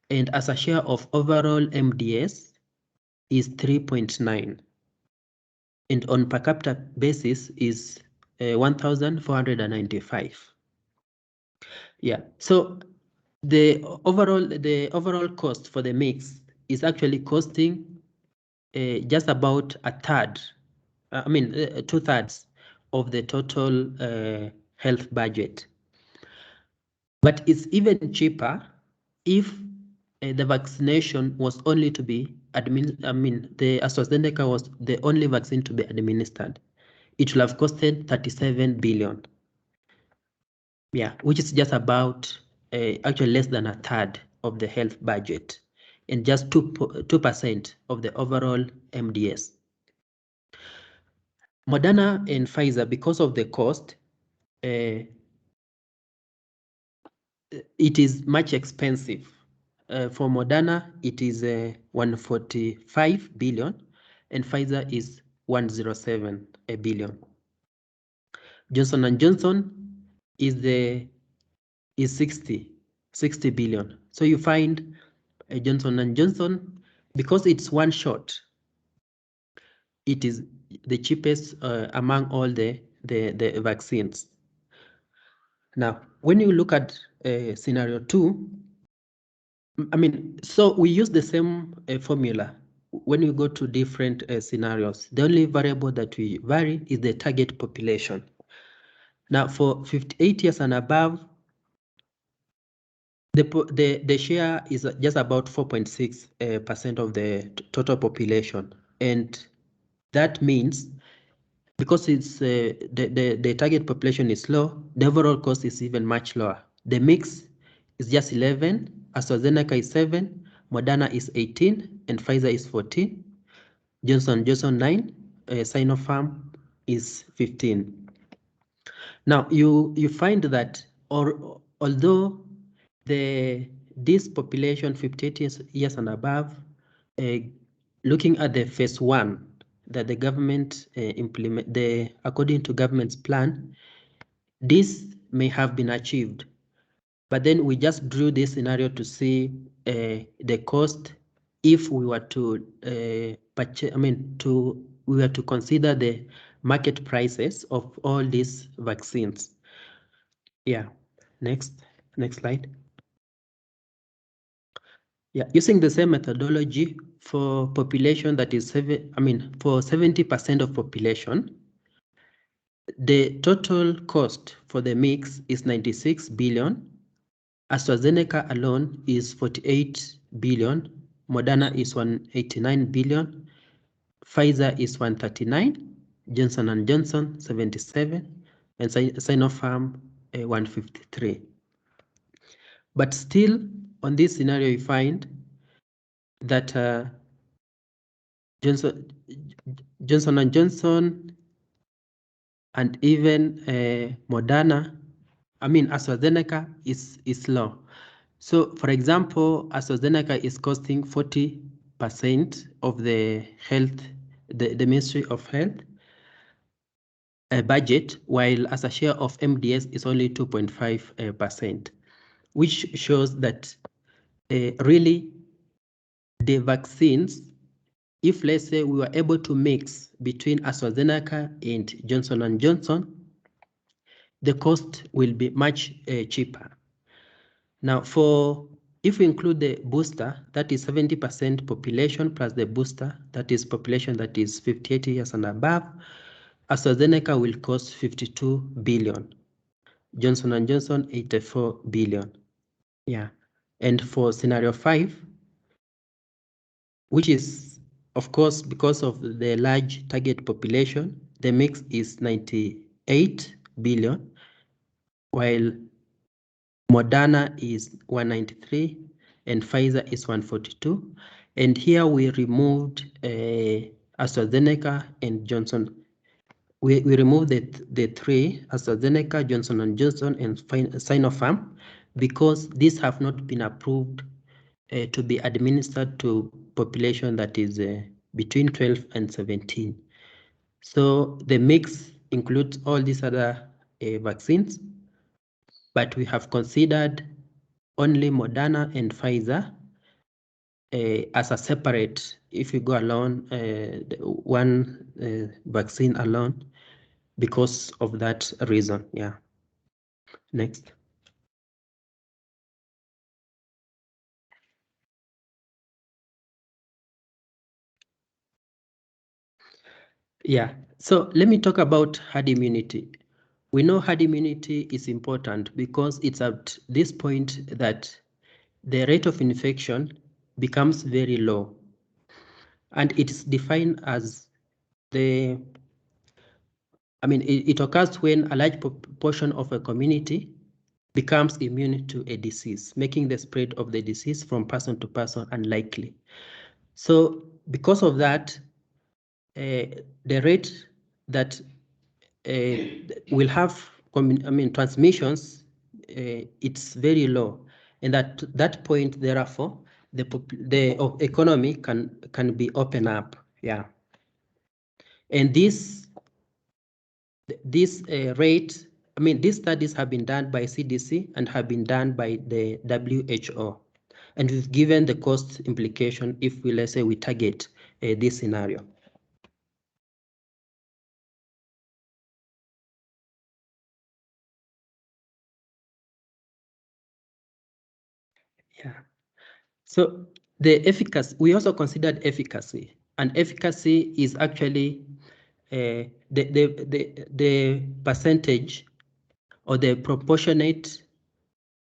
And as a share of overall MDS is 3.9. And on per capita basis is 1,495. Yeah. So the overall cost for the mix is actually costing just about a third. I mean, 2/3 of the total health budget. But it's even cheaper if the vaccination was only to be the AstraZeneca was the only vaccine to be administered. It will have costed 37 billion. Yeah, which is just about actually less than a third of the health budget and just 2% of the overall MDS. Moderna and Pfizer, because of the cost, it is much expensive. For Moderna, it is 145 billion, and Pfizer is 107 billion. Johnson & Johnson is 60 billion. So you find Johnson & Johnson, because it's one shot, it is the cheapest among all the vaccines. Now, when you look at scenario 2, so we use the same formula when we go to different scenarios. The only variable that we vary is the target population. Now, for 58 years and above, the share is just about 4.6% of the total population, and that means because it's the target population is low, the overall cost is even much lower. The mix is just 11, AstraZeneca is 7, Moderna is 18, and Pfizer is 14, Johnson & Johnson 9, Sinopharm is 15. Now you find that although this population 58 years and above, looking at the phase 1 that the government according to government's plan, this may have been achieved. But then we just drew this scenario to see the cost if we were to we were to consider the market prices of all these vaccines. Yeah, next slide. Yeah, using the same methodology for population that is for 70% of population, the total cost for the mix is 96 billion. AstraZeneca alone is 48 billion. Moderna is 189 billion. Pfizer is 139. Johnson & Johnson 77, and Sinopharm 153. But still, on this scenario, you find that Johnson & Johnson and even Moderna, AstraZeneca is low. So, for example, AstraZeneca is costing 40% of the health, the Ministry of Health budget, while as a share of MDS is only 2.5%, which shows that really the vaccines, if let's say we were able to mix between AstraZeneca and Johnson & Johnson, the cost will be much cheaper. Now, if we include the booster, that is 70% population plus the booster, that is population that is 58 years and above, AstraZeneca will cost 52 billion. Johnson & Johnson, 84 billion. Yeah. And for scenario 5, which is, of course, because of the large target population, the mix is 98 billion, while Moderna is 193 and Pfizer is 142. And here we removed AstraZeneca and Johnson. We removed the three, AstraZeneca, Johnson & Johnson, and Sinopharm, because these have not been approved to be administered to population that is between 12 and 17. So the mix includes all these other vaccines, but we have considered only Moderna and Pfizer as a separate, if you go alone, one vaccine alone, because of that reason. Yeah. Next. Yeah, so let me talk about herd immunity. We know herd immunity is important because it's at this point that the rate of infection becomes very low. And it's defined as it occurs when a large portion of a community becomes immune to a disease, making the spread of the disease from person to person unlikely. So because of that, the rate that will have transmissions, it's very low, and at that point, therefore, the economy can be opened up. Yeah, and this rate, these studies have been done by CDC and have been done by the WHO, and we've given the cost implication if we, let's say, we target this scenario. Yeah. So the efficacy, we also considered efficacy, and efficacy is actually the percentage or the proportionate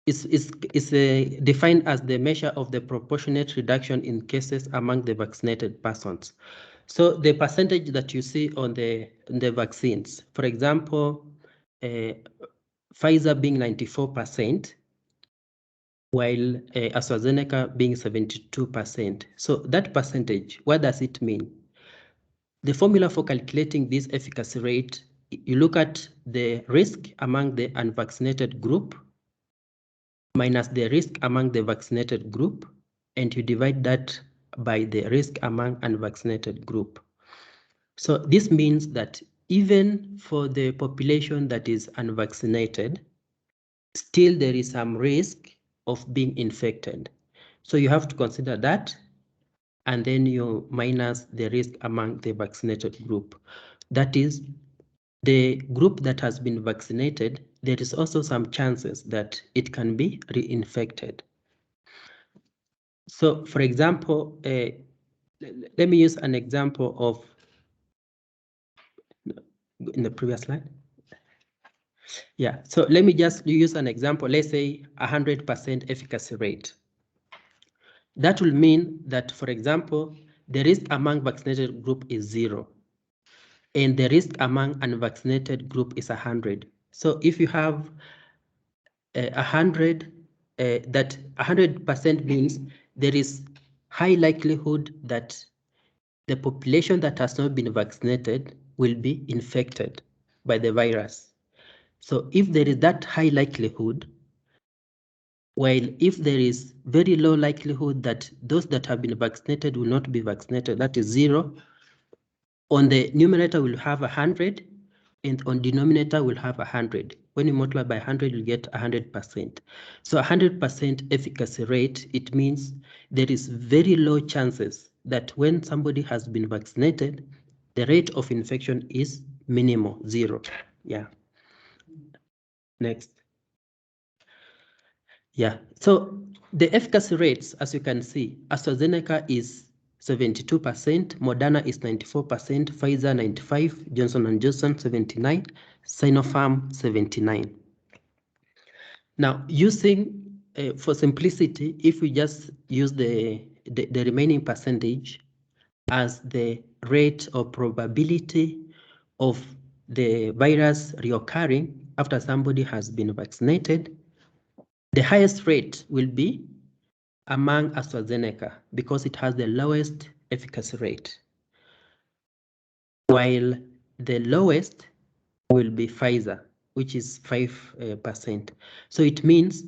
is defined as the measure of the proportionate reduction in cases among the vaccinated persons. So the percentage that you see on the vaccines, for example, Pfizer being 94%, while AstraZeneca being 72%. So that percentage, what does it mean? The formula for calculating this efficacy rate, you look at the risk among the unvaccinated group minus the risk among the vaccinated group, and you divide that by the risk among unvaccinated group. So this means that even for the population that is unvaccinated, still there is some risk of being infected. So you have to consider that, and then you minus the risk among the vaccinated group. That is, the group that has been vaccinated, there is also some chances that it can be reinfected. So, for example, let me use an example of, in the previous slide. Yeah, so let me just use an example. Let's say 100% efficacy rate. That will mean that, for example, the risk among vaccinated group is 0, and the risk among unvaccinated group is 100. So if you have 100, that 100% means there is high likelihood that the population that has not been vaccinated will be infected by the virus. So if there is that high likelihood, while if there is very low likelihood that those that have been vaccinated will not be vaccinated, that is 0, on the numerator we'll have 100, and on denominator we'll have 100. When you multiply by 100, you get 100%. So 100% efficacy rate, it means there is very low chances that when somebody has been vaccinated, the rate of infection is minimal, 0. Yeah. Next. Yeah, so the efficacy rates, as you can see, AstraZeneca is 72%, Moderna is 94%, Pfizer 95%, Johnson & Johnson 79%, Sinopharm 79%. Now, using, for simplicity, if we just use the remaining percentage as the rate or probability of the virus reoccurring after somebody has been vaccinated, the highest rate will be among AstraZeneca because it has the lowest efficacy rate, while the lowest will be Pfizer, which is 5%. So it means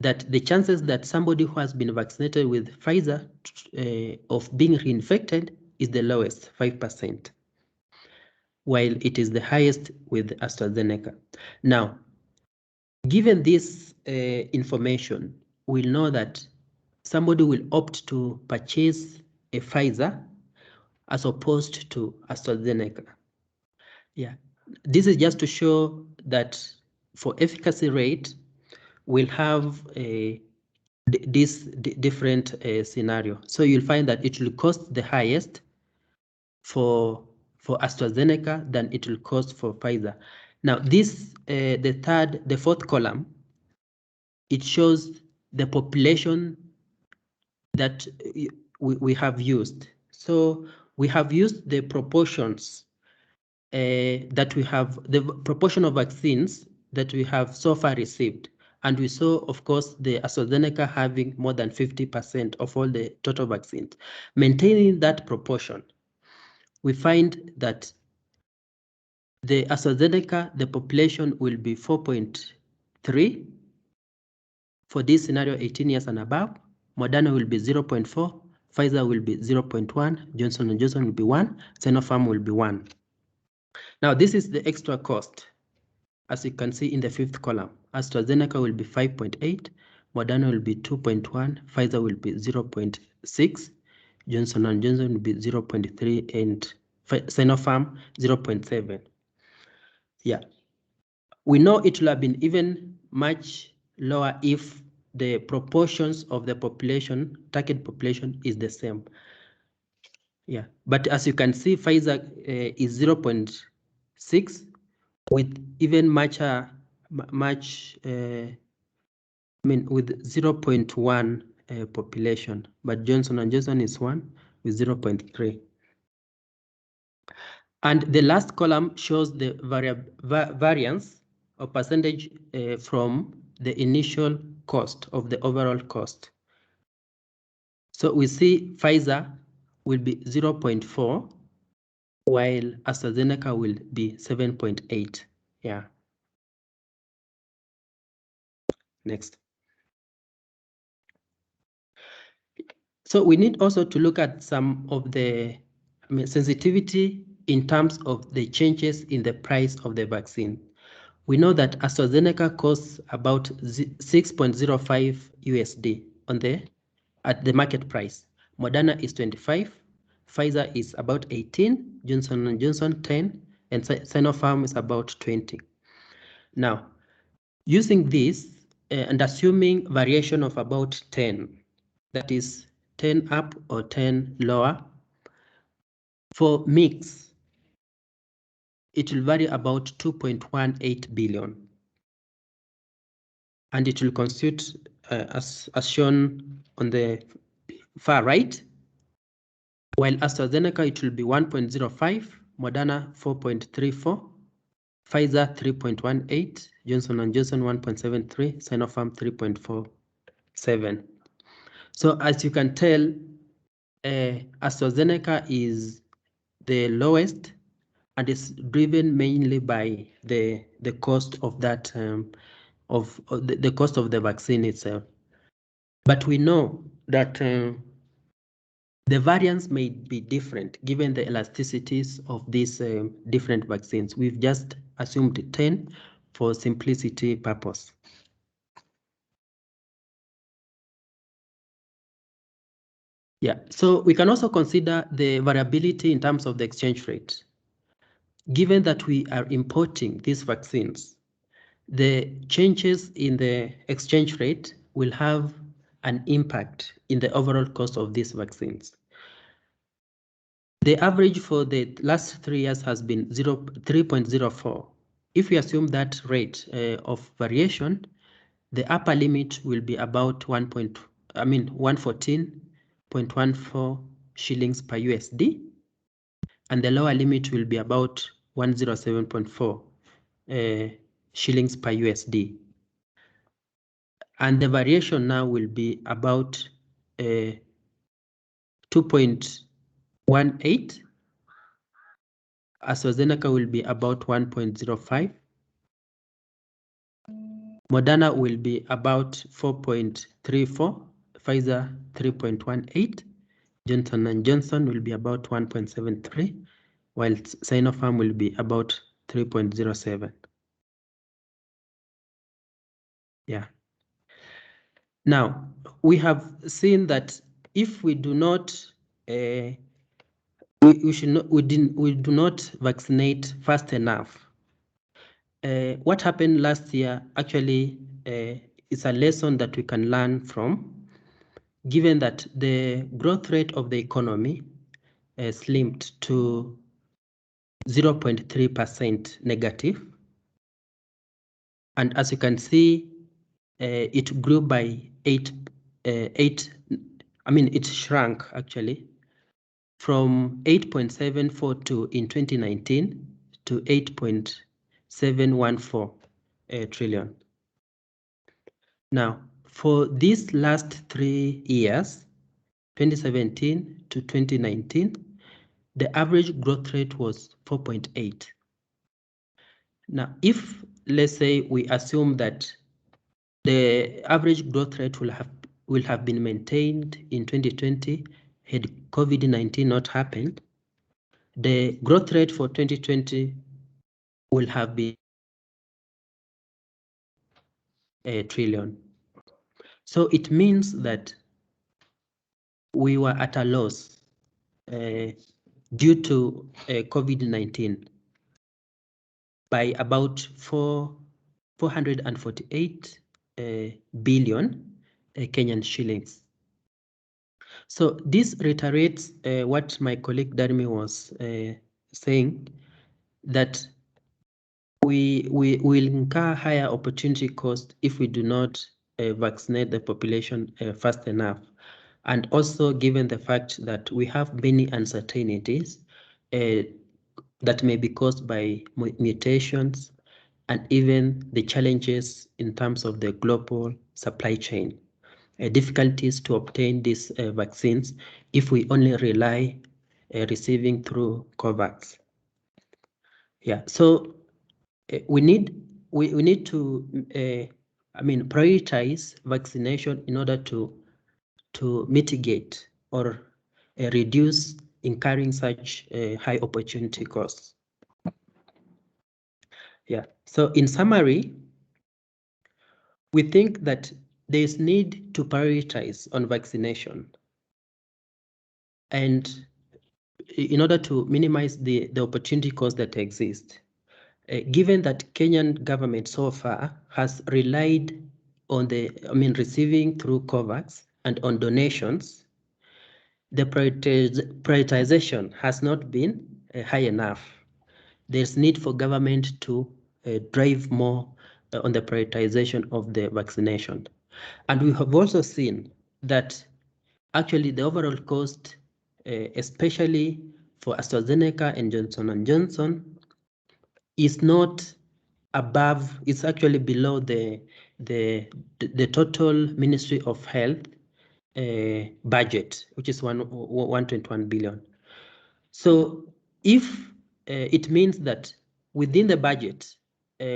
that the chances that somebody who has been vaccinated with Pfizer of being reinfected is the lowest, 5%, while it is the highest with AstraZeneca. Now, given this information, we'll know that somebody will opt to purchase a Pfizer as opposed to AstraZeneca. Yeah, this is just to show that for efficacy rate, we'll have this different scenario. So you'll find that it will cost the highest for for AstraZeneca than it will cost for Pfizer. Now, this, the fourth column, it shows the population that we have used. So we have used the proportions that we have, the proportion of vaccines that we have so far received. And we saw, of course, the AstraZeneca having more than 50% of all the total vaccines. Maintaining that proportion, we find that the AstraZeneca, the population will be 4.3 for this scenario, 18 years and above. Moderna will be 0.4, Pfizer will be 0.1, Johnson & Johnson will be 1, Sinopharm will be 1. Now, this is the extra cost. As you can see in the fifth column, AstraZeneca will be 5.8, Moderna will be 2.1, Pfizer will be 0.6, Johnson & Johnson will be 0.3, and Sinopharm 0.7. Yeah, we know it will have been even much lower if the proportions of the population, target population, is the same. Yeah, but as you can see, Pfizer is 0.6 with even much, with 0.1 population, but Johnson & Johnson is 1 with 0.3. And the last column shows the variance or percentage from the initial cost of the overall cost. So we see Pfizer will be 0.4, while AstraZeneca will be 7.8. Yeah. Next. So we need also to look at some of the sensitivity in terms of the changes in the price of the vaccine. We know that AstraZeneca costs about 6.05 USD at the market price. Moderna is 25, Pfizer is about 18, Johnson & Johnson 10, and Sinopharm is about 20. Now, using this and assuming variation of about 10, that is 10 up or 10 lower, for mix, it will vary about 2.18 billion. And it will constitute, as shown on the far right, while AstraZeneca, it will be 1.05, Moderna 4.34, Pfizer 3.18, Johnson & Johnson 1.73, Sinopharm 3.47. So as you can tell, AstraZeneca is the lowest, and it's driven mainly by the cost of that of the cost of the vaccine itself. But we know that the variance may be different given the elasticities of these different vaccines. We've just assumed 10 for simplicity purpose. Yeah, so we can also consider the variability in terms of the exchange rate. Given that we are importing these vaccines, the changes in the exchange rate will have an impact in the overall cost of these vaccines. The average for the last 3 years has been 3.04. If we assume that rate of variation, the upper limit will be about 114.14 shillings per USD, and the lower limit will be about 107.4 shillings per USD. And the variation now will be about 2.18. AstraZeneca will be about 1.05. Moderna will be about 4.34. Pfizer 3.18. Johnson & Johnson will be about 1.73, while Sinopharm will be about 3.07. Yeah. Now, we have seen that if we do not we do not vaccinate fast enough. What happened last year actually is a lesson that we can learn from, given that the growth rate of the economy slimed to 0.3% negative. And as you can see, it grew by it shrunk actually from 8.742 in 2019 to 8.714 trillion. Now, for these last 3 years, 2017 to 2019, the average growth rate was 4.8. Now, if let's say we assume that the average growth rate will have been maintained in 2020 had COVID-19 not happened, the growth rate for 2020 will have been a trillion. So it means that we were at a loss due to COVID-19 by about 448 billion Kenyan shillings. So this reiterates what my colleague Darmi was saying, that we will incur higher opportunity cost if we do not vaccinate the population fast enough. And also given the fact that we have many uncertainties that may be caused by mutations and even the challenges in terms of the global supply chain. Difficulties to obtain these vaccines if we only rely receiving through COVAX. Yeah, so we need to prioritize vaccination in order to mitigate or reduce incurring such high opportunity costs. Yeah, so in summary, we think that there is need to prioritize on vaccination, and in order to minimize the opportunity costs that exist. Given that Kenyan government so far has relied on receiving through COVAX and on donations, the prioritization has not been high enough. There's need for government to drive more on the prioritization of the vaccination. And we have also seen that actually the overall cost, especially for AstraZeneca and Johnson & Johnson, is not above, it's actually below the total Ministry of Health budget, which is 121 billion. So if it means that within the budget,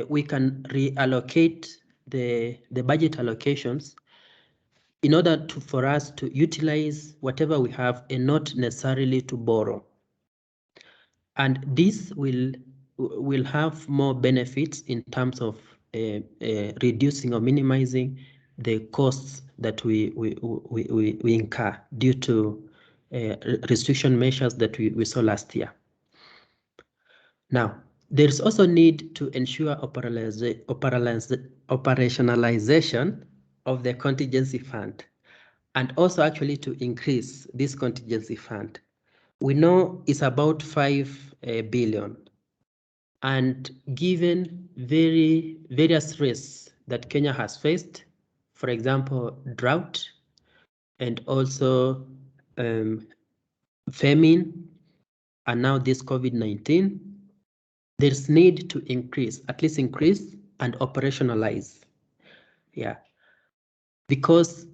we can reallocate the budget allocations in order for us to utilize whatever we have and not necessarily to borrow. And this will have more benefits in terms of reducing or minimizing the costs that we incur due to restriction measures that we saw last year. Now, there's also need to ensure operationalization of the contingency fund, and also actually to increase this contingency fund. We know it's about 5 billion, and given various risks that Kenya has faced, for example, drought, and also famine, and now this COVID-19, there's need to at least increase and operationalize. Yeah, because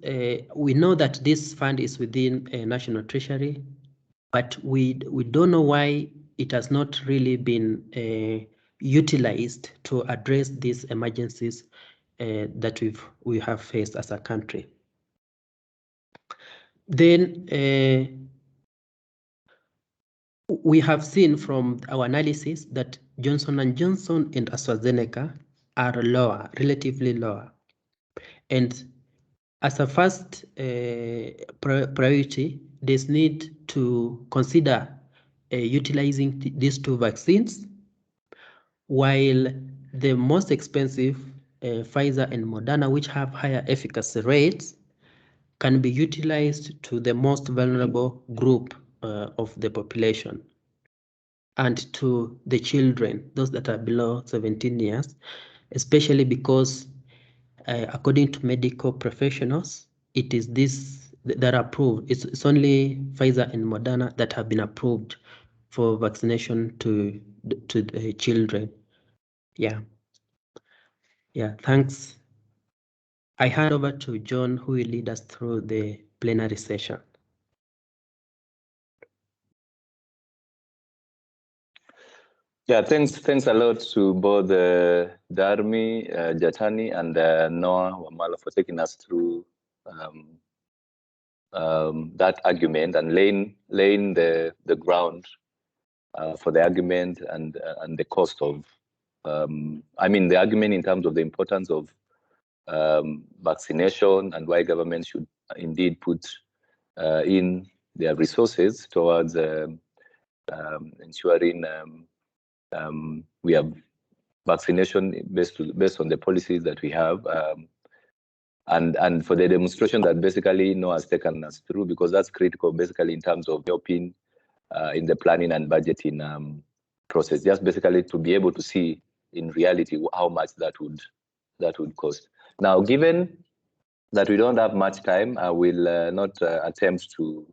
we know that this fund is within a national treasury, but we don't know why it has not really been utilized to address these emergencies that we have faced as a country. Then we have seen from our analysis that Johnson & Johnson and AstraZeneca are lower, relatively lower. And as a first priority, there's need to consider utilizing these two vaccines, while the most expensive, Pfizer and Moderna, which have higher efficacy rates, can be utilized to the most vulnerable group of the population. and to the children, those that are below 17 years, especially because according to medical professionals, it is this that are approved. It's only Pfizer and Moderna that have been approved for vaccination to children. Yeah. Thanks. I hand over to John, who will lead us through the plenary session. Yeah, thanks a lot to both Darmi, Jatani, and Noah Wamala for taking us through that argument and laying the ground for the argument and the cost of, the argument in terms of the importance of vaccination and why government should indeed put in their resources towards ensuring we have vaccination based on the policies that we have, and for the demonstration that basically Noah has taken us through, because that's critical basically in terms of helping in the planning and budgeting process, just basically to be able to see in reality how much that would cost. Now, given that we don't have much time, I will not attempt to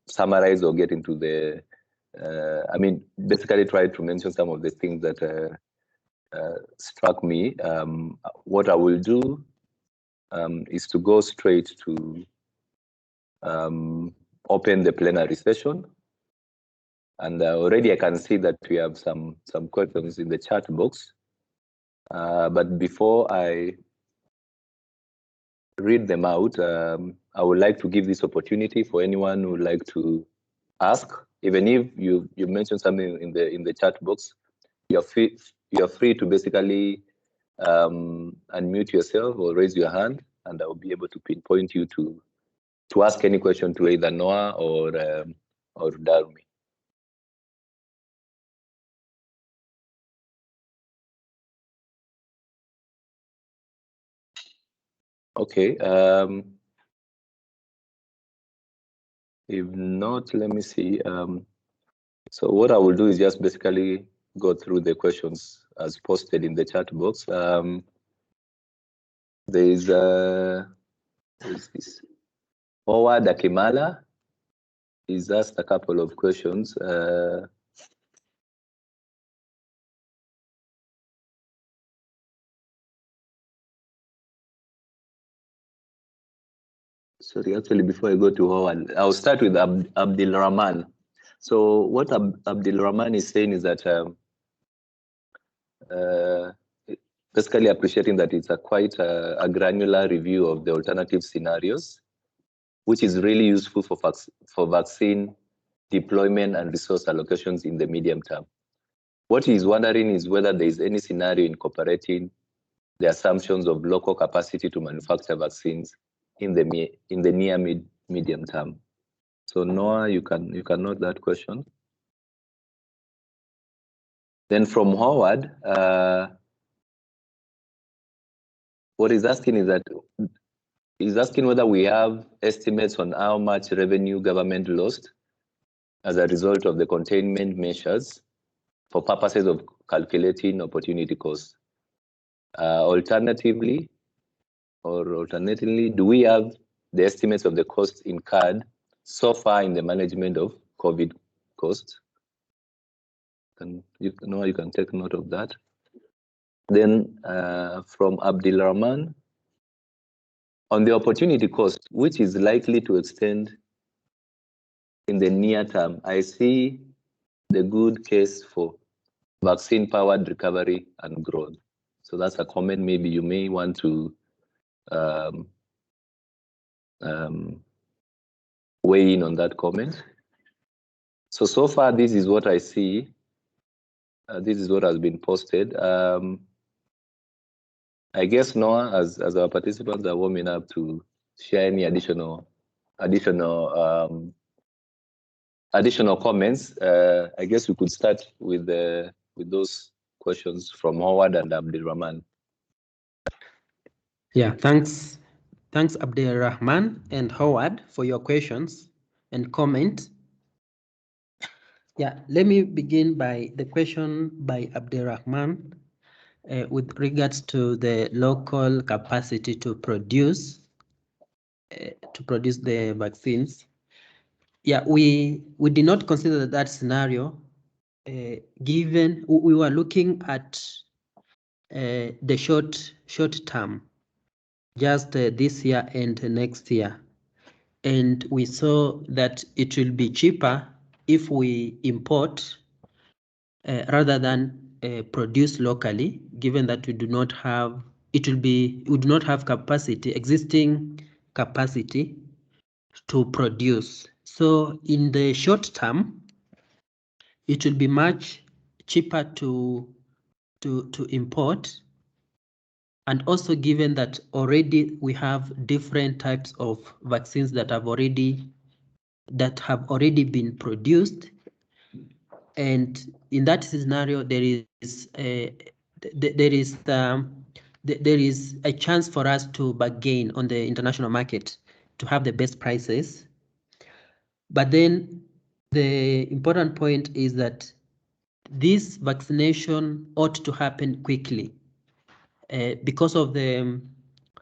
summarize or get into the basically try to mention some of the things that struck me. What I will do is to go straight to open the plenary session. And already I can see that we have some questions in the chat box. But before I read them out, I would like to give this opportunity for anyone who would like to ask. Even if you mentioned something in the chat box, you're free to basically unmute yourself or raise your hand, and I will be able to pinpoint you to ask any question to either Noah or Darmi. Okay. If not, let me see. So what I will do is just basically go through the questions as posted in the chat box. There is this? Howard Akimala. He's asked a couple of questions. Sorry, actually, before I go to Howard, I'll start with Abdul Rahman. So what Abdul Rahman is saying is that basically appreciating that it's quite a granular review of the alternative scenarios, which is really useful for vaccine deployment and resource allocations in the medium term. What he's wondering is whether there is any scenario incorporating the assumptions of local capacity to manufacture vaccines in the near medium term. So Noah, you can note that question. Then from Howard, what he's asking is that he's asking whether we have estimates on how much revenue government lost as a result of the containment measures for purposes of calculating opportunity costs. Alternatively, do we have the estimates of the costs incurred so far in the management of COVID costs? And you can take note of that. Then from Abdul Rahman, on the opportunity cost, which is likely to extend in the near term, I see the good case for vaccine-powered recovery and growth. So that's a comment. Maybe you may want to weigh in on that comment. So far, this is what I see. This is what has been posted. I guess Noah, as our participants are warming up to share any additional comments, I guess we could start with those questions from Howard and Abdul Rahman. Yeah, thanks Abdul Rahman and Howard for your questions and comment. Yeah, let me begin by the question by Abderrahman with regards to the local capacity to produce the vaccines. Yeah, we did not consider that scenario, given we were looking at the short term, just this year and next year, and we saw that it will be cheaper if we import rather than produce locally, given that we do not have existing capacity to produce. So in the short term, it will be much cheaper to import, and also given that already we have different types of vaccines that have already been produced, and in that scenario there is a chance for us to bargain on the international market to have the best prices. But then the important point is that this vaccination ought to happen quickly because of the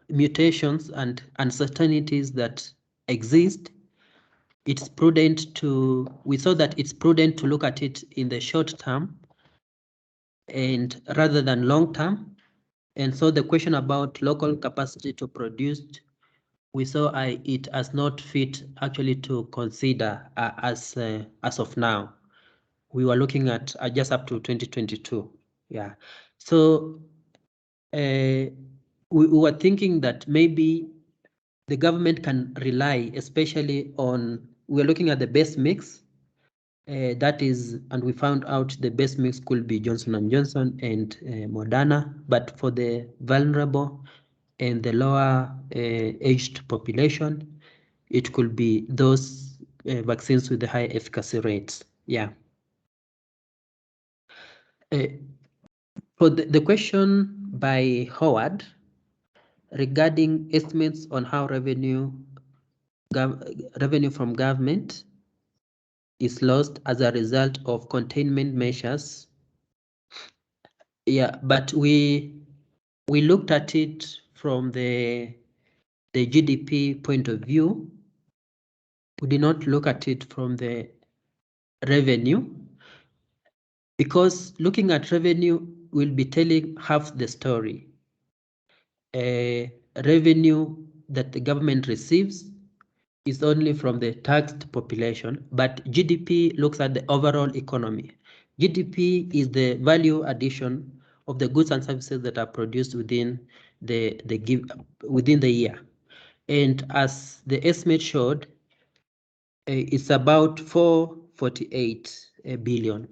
mutations and uncertainties that exist. We saw that it's prudent to look at it in the short term and rather than long term. And so the question about local capacity to produce, we saw it as not fit actually to consider as of now. We were looking at just up to 2022. Yeah. So we were thinking that maybe the government can rely especially on, we're looking at the best mix, that is, and we found out the best mix could be Johnson & Johnson and Moderna, but for the vulnerable and the lower aged population, it could be those vaccines with the high efficacy rates. Yeah. For the question by Howard regarding estimates on how revenue from government is lost as a result of containment measures. Yeah, but we looked at it from the GDP point of view. We did not look at it from the revenue, because looking at revenue will be telling half the story. Revenue that the government receives is only from the taxed population, but GDP looks at the overall economy. GDP is the value addition of the goods and services that are produced within the year. And as the estimate showed, it's about 448 billion.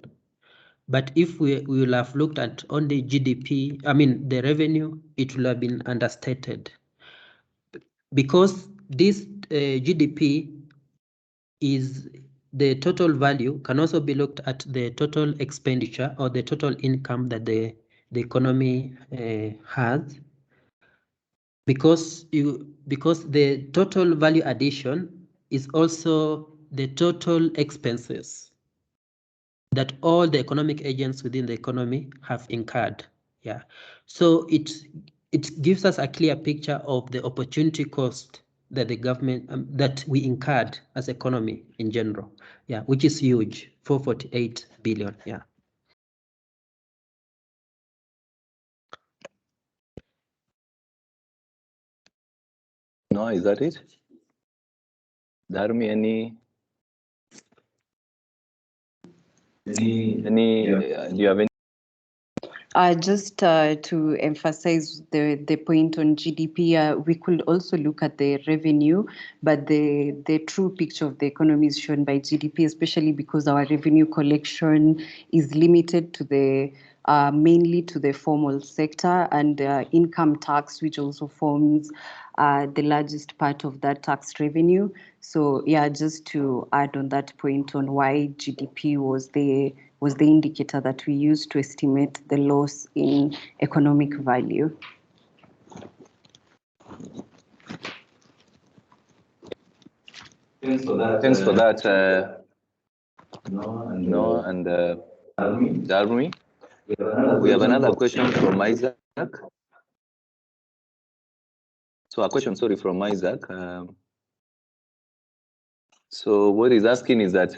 But if we will have looked at only GDP, I mean the revenue, it will have been understated, because this GDP is the total value, can also be looked at the total expenditure or the total income that the economy has, because the total value addition is also the total expenses that all the economic agents within the economy have incurred. Yeah, so it gives us a clear picture of the opportunity cost that the government that we incurred as economy in general. Yeah, which is huge, 448 billion. Yeah. No, is that it? Dharmi, do you have any? Just to emphasize the point on GDP, we could also look at the revenue, but the true picture of the economy is shown by GDP, especially because our revenue collection is limited to the mainly to the formal sector, and income tax, which also forms the largest part of that tax revenue. So yeah, just to add on that point on why GDP was the indicator that we used to estimate the loss in economic value. Thanks for that. Noah and Darmi. We have another question from Isaac. So a question, sorry, from Isaac. So what he's asking is that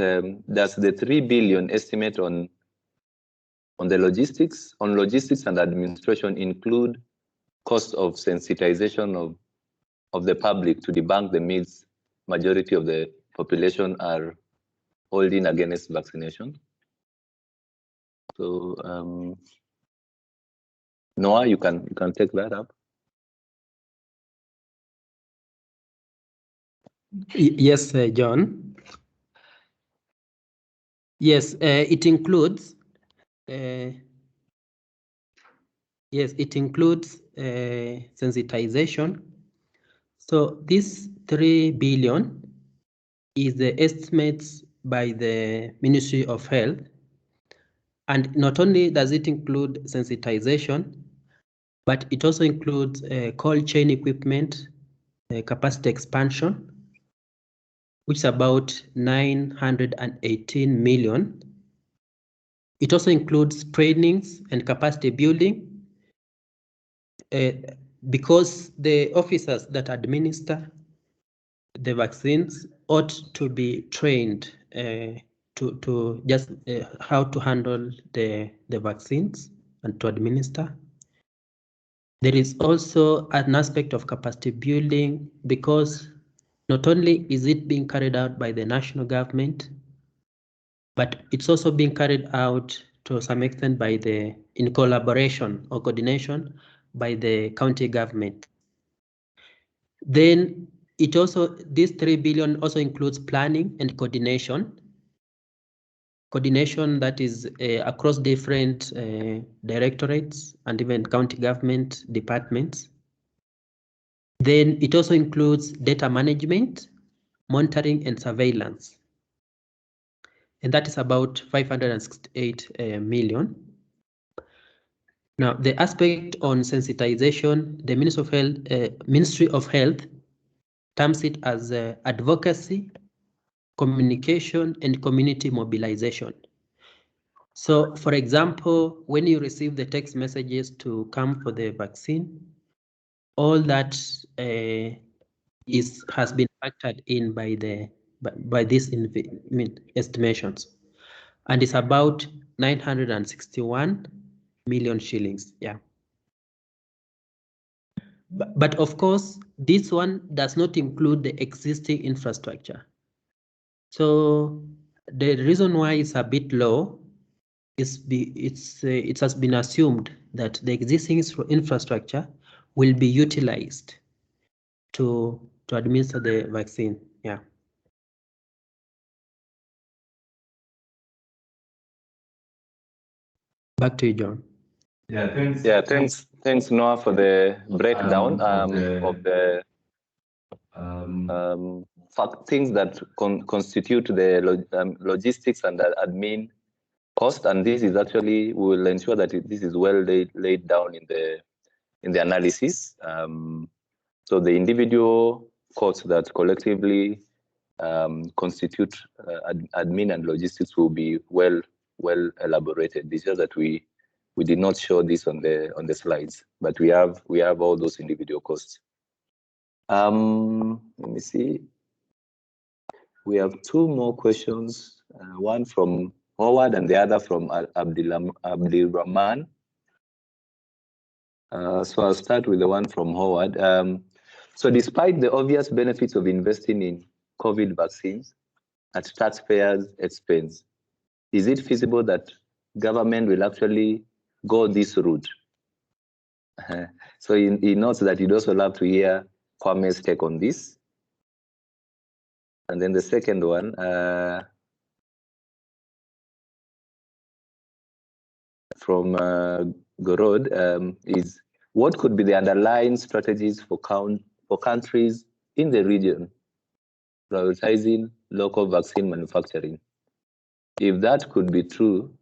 does the 3 billion estimate on the logistics and administration include cost of sensitization of the public to debunk the myths majority of the population are holding against vaccination? So Noah, you can take that up. Yes, John. Yes, it includes. Yes, it includes sensitization. So this 3 billion is the estimates by the Ministry of Health. And not only does it include sensitization, but it also includes cold chain equipment, capacity expansion, which is about 918 million. It also includes trainings and capacity building, because the officers that administer the vaccines ought to be trained to just how to handle the vaccines and to administer. There is also an aspect of capacity building, because not only is it being carried out by the national government, but it's also being carried out to some extent by in collaboration or coordination by the county government. Then this 3 billion also includes planning and coordination that is across different directorates and even county government departments. Then it also includes data management, monitoring, and surveillance. And that is about 568 million. Now, the aspect on sensitization, the Ministry of Health terms it as advocacy, communication, and community mobilization. So, for example, when you receive the text messages to come for the vaccine, all that has been factored in by these estimations, and it's about 961 million shillings. Yeah. But of course, this one does not include the existing infrastructure. So the reason why it's a bit low is it has been assumed that the existing infrastructure will be utilized to administer the vaccine. Yeah. Back to you, John. Yeah, thanks Noah for the breakdown of the things that constitute the logistics and the admin cost, and this is actually, we will ensure that this is well laid down in the analysis. So the individual costs that collectively constitute admin and logistics will be well elaborated. It's just that we did not show this on the slides, but we have all those individual costs. Let me see. We have two more questions, one from Howard and the other from Abdulrahman. So I'll start with the one from Howard. So despite the obvious benefits of investing in COVID vaccines at taxpayers' expense, is it feasible that government will actually go this route? So he notes that he'd also love to hear Kwame's take on this. And then the second one, from Gorod, is what could be the underlying strategies for countries in the region prioritizing local vaccine manufacturing? If that could be true,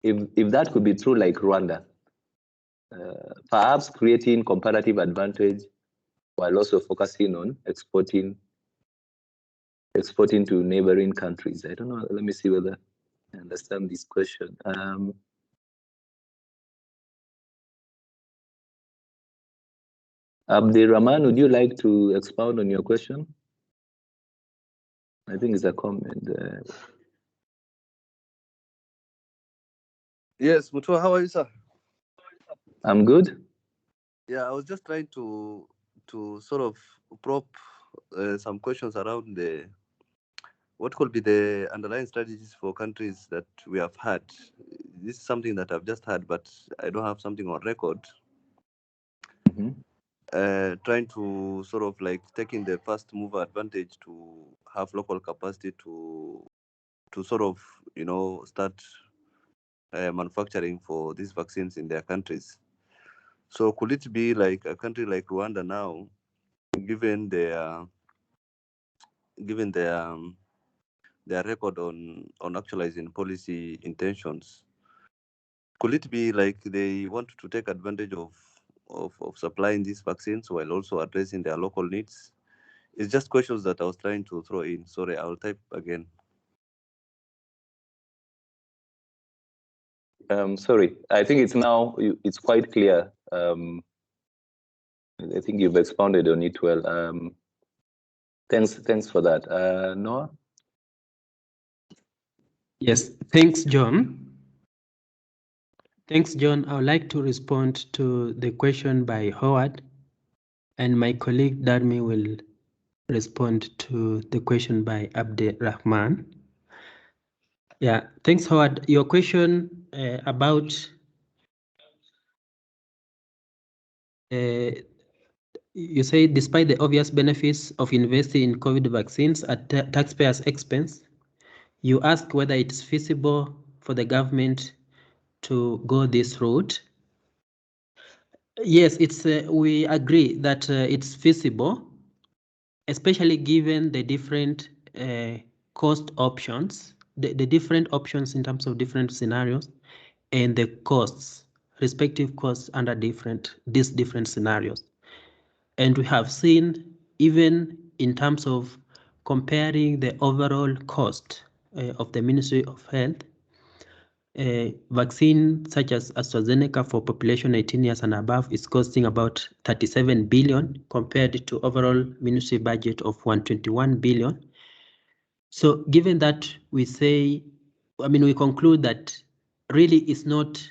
if that could be true like Rwanda, perhaps creating comparative advantage while also focusing on exporting exporting to neighboring countries. I don't know. Let me see whether I understand this question. Abdirahman, would you like to expound on your question? I think it's a comment. Yes, Mutua, how are you, sir? I'm good. Yeah, I was just trying to sort of probe some questions around what could be the underlying strategies for countries that we have had. This is something that I've just had, but I don't have something on record. Mm-hmm. Trying to sort of like taking the first mover advantage to have local capacity to sort of, you know, start manufacturing for these vaccines in their countries. So could it be like a country like Rwanda now, given their record on actualizing policy intentions, could it be like they want to take advantage of supplying these vaccines while also addressing their local needs? It's just questions that I was trying to throw in. Sorry, I'll type again. Sorry, I think it's now, it's quite clear. I think you've expounded on it well. Thanks for that. Noah? Yes, thanks, John. Thanks, John. I would like to respond to the question by Howard, and my colleague Darmi will respond to the question by Abdirahman. Yeah, thanks, Howard. Your question about you say, despite the obvious benefits of investing in COVID vaccines at taxpayers' expense, you ask whether it's feasible for the government to go this route. Yes, it's we agree that it's feasible, especially given the different cost options, the different options in terms of different scenarios, and the costs, respective costs under these different scenarios. And we have seen, even in terms of comparing the overall cost of the Ministry of Health, vaccine such as AstraZeneca for population 18 years and above is costing about 37 billion compared to overall ministry budget of 121 billion. So given that, we say, we conclude that really it's not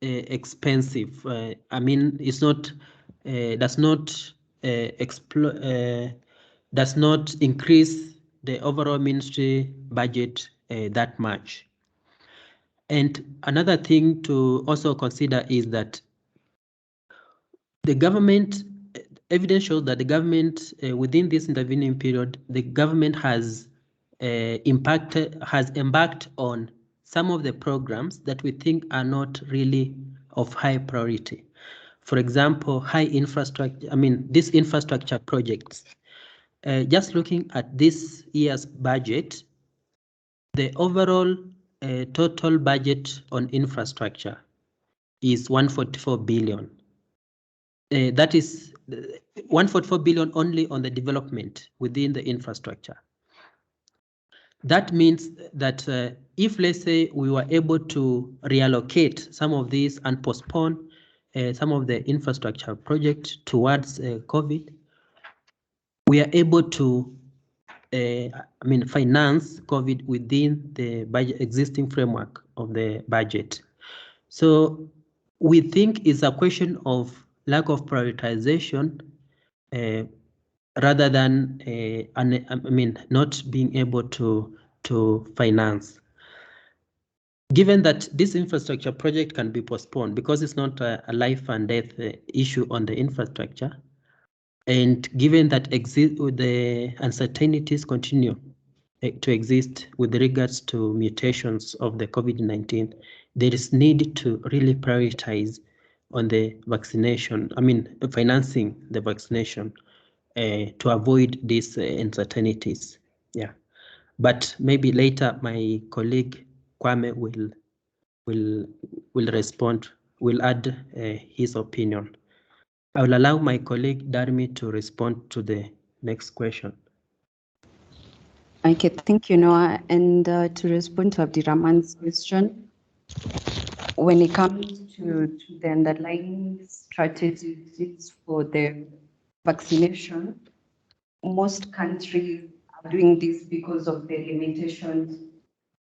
expensive. It's not does not increase the overall ministry budget that much. And another thing to also consider is that the government, evidence shows that the government, within this intervening period, the government has embarked on some of the programs that we think are not really of high priority. For example, these infrastructure projects. Just looking at this year's budget, the overall total budget on infrastructure is 144 billion. That is 144 billion only on the development within the infrastructure. That means that if, let's say, we were able to reallocate some of these and postpone some of the infrastructure projects towards COVID, we are able to finance COVID within the budget, existing framework of the budget. So we think it's a question of lack of prioritization rather than not being able to finance. Given that this infrastructure project can be postponed because it's not a life and death issue on the infrastructure, and given that the uncertainties continue to exist with regards to mutations of the COVID-19, there is need to really prioritize on the vaccination, financing the vaccination to avoid these uncertainties. Yeah, but maybe later my colleague Kwame will respond, will add his opinion. I will allow my colleague Darmi to respond to the next question. Okay, thank you, Noah. And to respond to Abdirahman's question, when it comes to the underlying strategies for the vaccination, most countries are doing this because of the limitations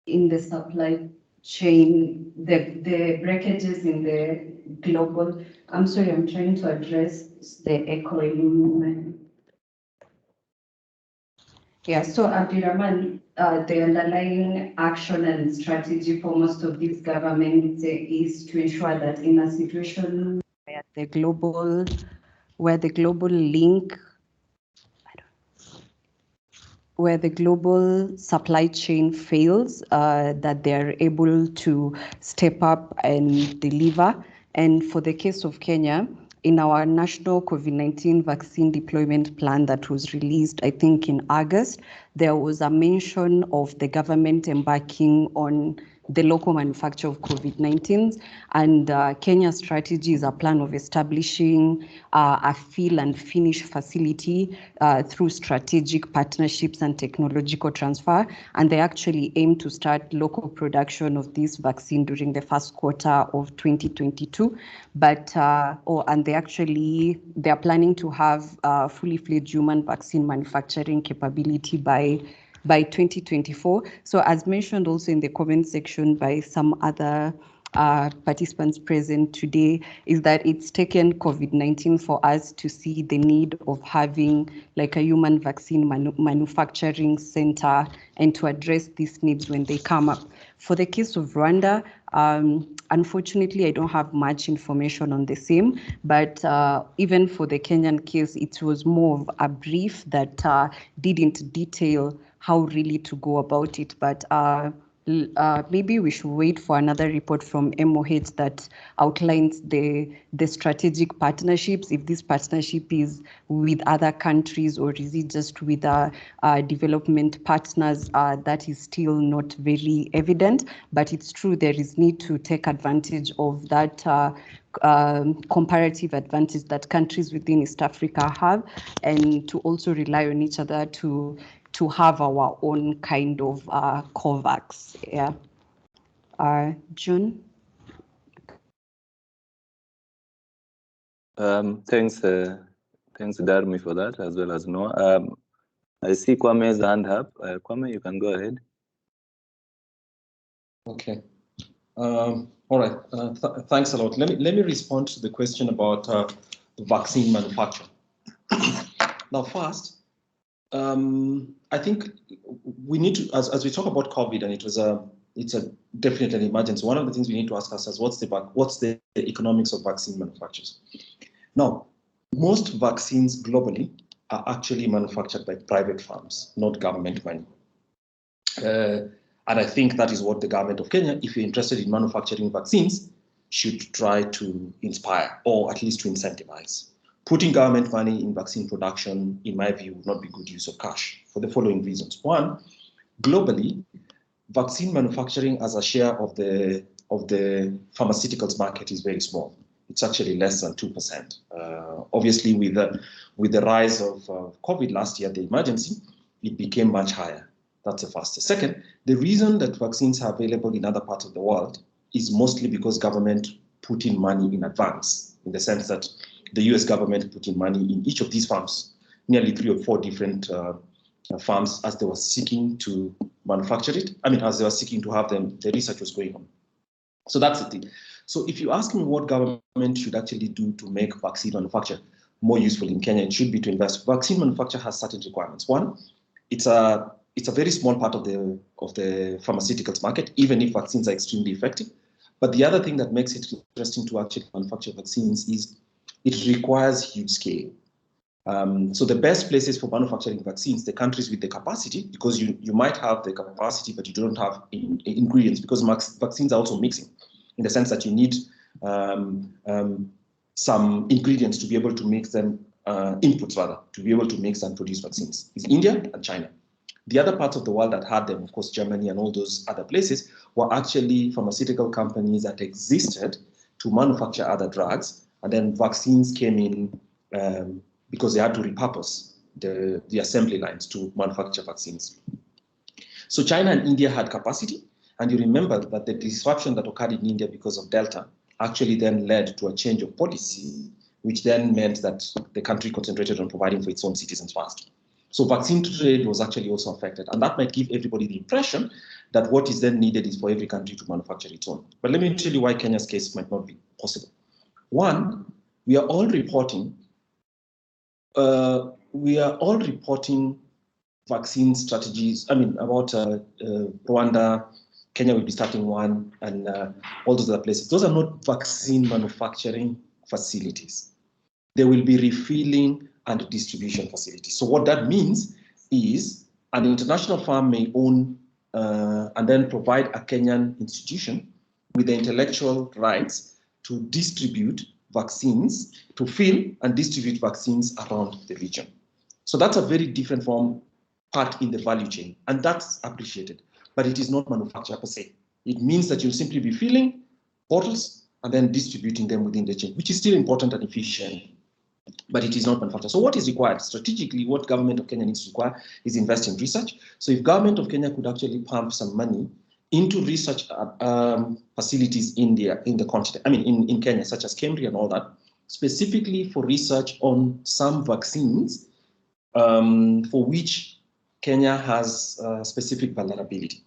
in the supply chain, the breakages in the global. I'm sorry, I'm trying to address the echoing. Yeah, so Abdirahman, the underlying action and strategy for most of these governments is to ensure that in a situation where the global link, where the global supply chain fails, that they're able to step up and deliver. And for the case of Kenya, in our national COVID-19 vaccine deployment plan that was released, I think in August, there was a mention of the government embarking on the local manufacture of COVID-19. And Kenya's strategy is a plan of establishing a fill and finish facility through strategic partnerships and technological transfer. And they actually aim to start local production of this vaccine during the first quarter of 2022. But, and they're planning to have fully fledged human vaccine manufacturing capability by 2024. So as mentioned also in the comment section by some other participants present today, is that it's taken COVID-19 for us to see the need of having like a human vaccine manufacturing center and to address these needs when they come up. For the case of Rwanda, unfortunately, I don't have much information on the same, but even for the Kenyan case, it was more of a brief that didn't detail how really to go about it. But maybe we should wait for another report from MOH that outlines the strategic partnerships, if this partnership is with other countries or is it just with development partners. That is still not very evident, but it's true there is need to take advantage of that comparative advantage that countries within East Africa have, and to also rely on each other to have our own kind of COVAX. Yeah. June? Thanks, Darmi, for that, as well as Noah. I see Kwame's hand up. Kwame, you can go ahead. Okay. All right. Thanks a lot. Let me respond to the question about the vaccine manufacture. Now, first, I think we need to, as we talk about COVID, and it's definitely an emergency. One of the things we need to ask ourselves, what's the economics of vaccine manufacturers? Now, most vaccines globally are actually manufactured by private firms, not government money. And I think that is what the government of Kenya, if you're interested in manufacturing vaccines, should try to inspire or at least to incentivize. Putting government money in vaccine production, in my view, would not be good use of cash for the following reasons. One, globally, vaccine manufacturing as a share of the pharmaceuticals market is very small. It's actually less than 2%. Obviously, with the rise of COVID last year, the emergency, it became much higher. That's the first. The second, the reason that vaccines are available in other parts of the world is mostly because government put in money in advance, in the sense that the US government put in money in each of these farms, nearly 3 or 4 different farms, as they were seeking to manufacture it. I mean, as they were seeking to have them, the research was going on. So that's the thing. So if you ask me what government should actually do to make vaccine manufacture more useful in Kenya, it should be to invest. Vaccine manufacture has certain requirements. One, it's a very small part of the pharmaceuticals market, even if vaccines are extremely effective. But the other thing that makes it interesting to actually manufacture vaccines is it requires huge scale. So the best places for manufacturing vaccines, the countries with the capacity, because you might have the capacity, but you don't have ingredients, because vaccines are also mixing, in the sense that you need some ingredients to be able to mix them, inputs rather, to be able to mix and produce vaccines, is India and China. The other parts of the world that had them, of course, Germany and all those other places, were actually pharmaceutical companies that existed to manufacture other drugs, and then vaccines came in because they had to repurpose the assembly lines to manufacture vaccines. So China and India had capacity, and you remember that the disruption that occurred in India because of Delta actually then led to a change of policy, which then meant that the country concentrated on providing for its own citizens first. So vaccine trade was actually also affected, and that might give everybody the impression that what is then needed is for every country to manufacture its own. But let me tell you why Kenya's case might not be possible. One, we are all reporting vaccine strategies. I mean, about Rwanda, Kenya will be starting one, and all those other places. Those are not vaccine manufacturing facilities. They will be refilling and distribution facilities. So what that means is an international firm may own and then provide a Kenyan institution with the intellectual rights to distribute vaccines, to fill and distribute vaccines around the region. So that's a very different part in the value chain, and that's appreciated, but it is not manufacture per se. It means that you'll simply be filling bottles and then distributing them within the chain, which is still important and efficient, but it is not manufactured. So what is required? Strategically, what government of Kenya needs to require is invest in research. So if government of Kenya could actually pump some money into research facilities in the continent, I mean in Kenya, such as Cambridge and all that, specifically for research on some vaccines for which Kenya has specific vulnerability.